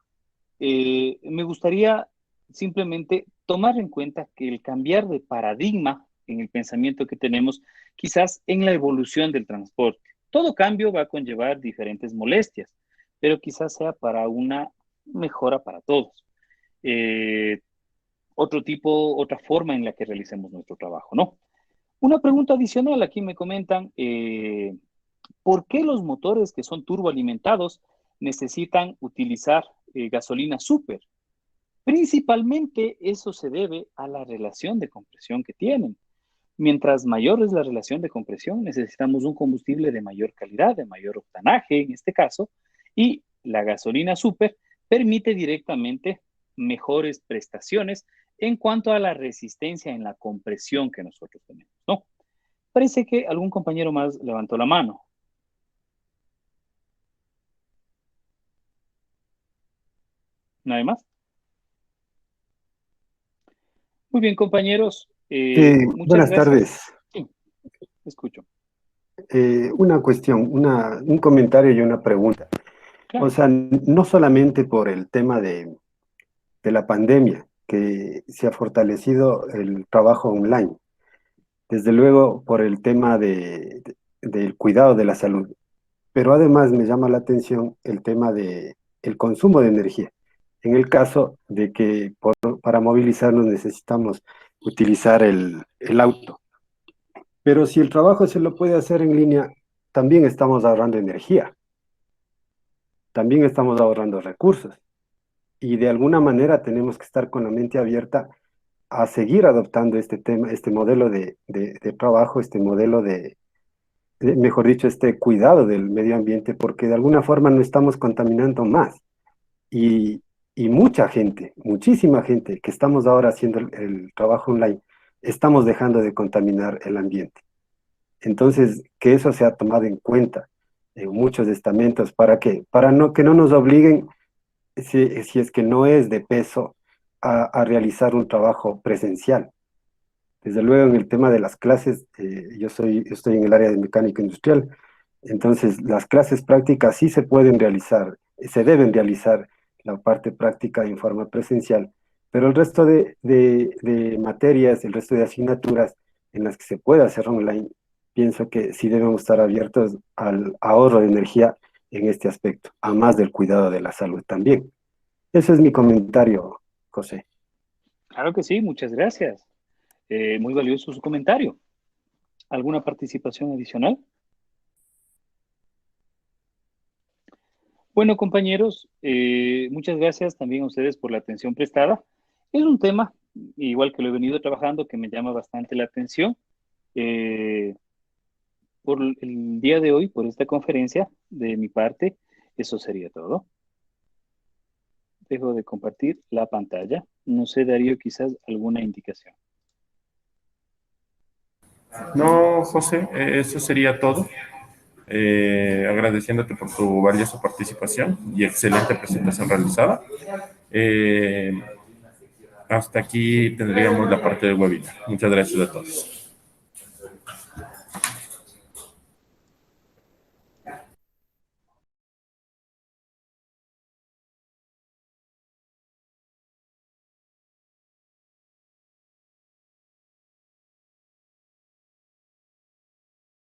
Me gustaría simplemente tomar en cuenta que el cambiar de paradigma en el pensamiento que tenemos, quizás en la evolución del transporte. Todo cambio va a conllevar diferentes molestias, pero quizás sea para una mejora para todos. Eh, otra forma en la que realicemos nuestro trabajo, ¿no? Una pregunta adicional, aquí me comentan, ¿por qué los motores que son turboalimentados necesitan utilizar gasolina súper? Principalmente eso se debe a la relación de compresión que tienen. Mientras mayor es la relación de compresión, necesitamos un combustible de mayor calidad, de mayor octanaje en este caso, y la gasolina súper permite directamente mejores prestaciones en cuanto a la resistencia en la compresión que nosotros tenemos, ¿no? Parece que algún compañero más levantó la mano. ¿Nadie más? Muy bien, compañeros. Muchas Buenas gracias. tardes. Sí, escucho. Una cuestión, un comentario y una pregunta. Claro. O sea, no solamente por el tema de la pandemia, que se ha fortalecido el trabajo online, desde luego por el tema del cuidado de la salud, pero además me llama la atención el tema de el consumo de energía. En el caso de que para movilizarnos necesitamos utilizar el auto. Pero si el trabajo se lo puede hacer en línea, también estamos ahorrando energía, también estamos ahorrando recursos. Y de alguna manera tenemos que estar con la mente abierta a seguir adoptando este tema, este modelo de trabajo, este modelo mejor dicho, este cuidado del medio ambiente, porque de alguna forma no estamos contaminando más. Y, y mucha gente, muchísima gente que estamos ahora haciendo el trabajo online, estamos dejando de contaminar el ambiente. Entonces, que eso sea tomado en cuenta en muchos estamentos, ¿para qué? Para que no nos obliguen si es que no es de peso a realizar un trabajo presencial. Desde luego, en el tema de las clases, yo estoy en el área de mecánica industrial, entonces las clases prácticas sí se pueden realizar, se deben realizar la parte práctica en forma presencial, pero el resto de materias, el resto de asignaturas en las que se puede hacer online, pienso que sí debemos estar abiertos al ahorro de energía en este aspecto, a más del cuidado de la salud también. Ese es mi comentario, José. Claro que sí, muchas gracias. Muy valioso su comentario. ¿Alguna participación adicional? Bueno, compañeros, muchas gracias también a ustedes por la atención prestada. Es un tema, igual que lo he venido trabajando, que me llama bastante la atención. Por el día de hoy, por esta conferencia, de mi parte, eso sería todo. Dejo de compartir la pantalla. No sé, Darío, quizás alguna indicación. No, José, eso sería todo. Agradeciéndote por tu valiosa participación y excelente presentación realizada. Hasta aquí tendríamos la parte del webinar. Muchas gracias a todos.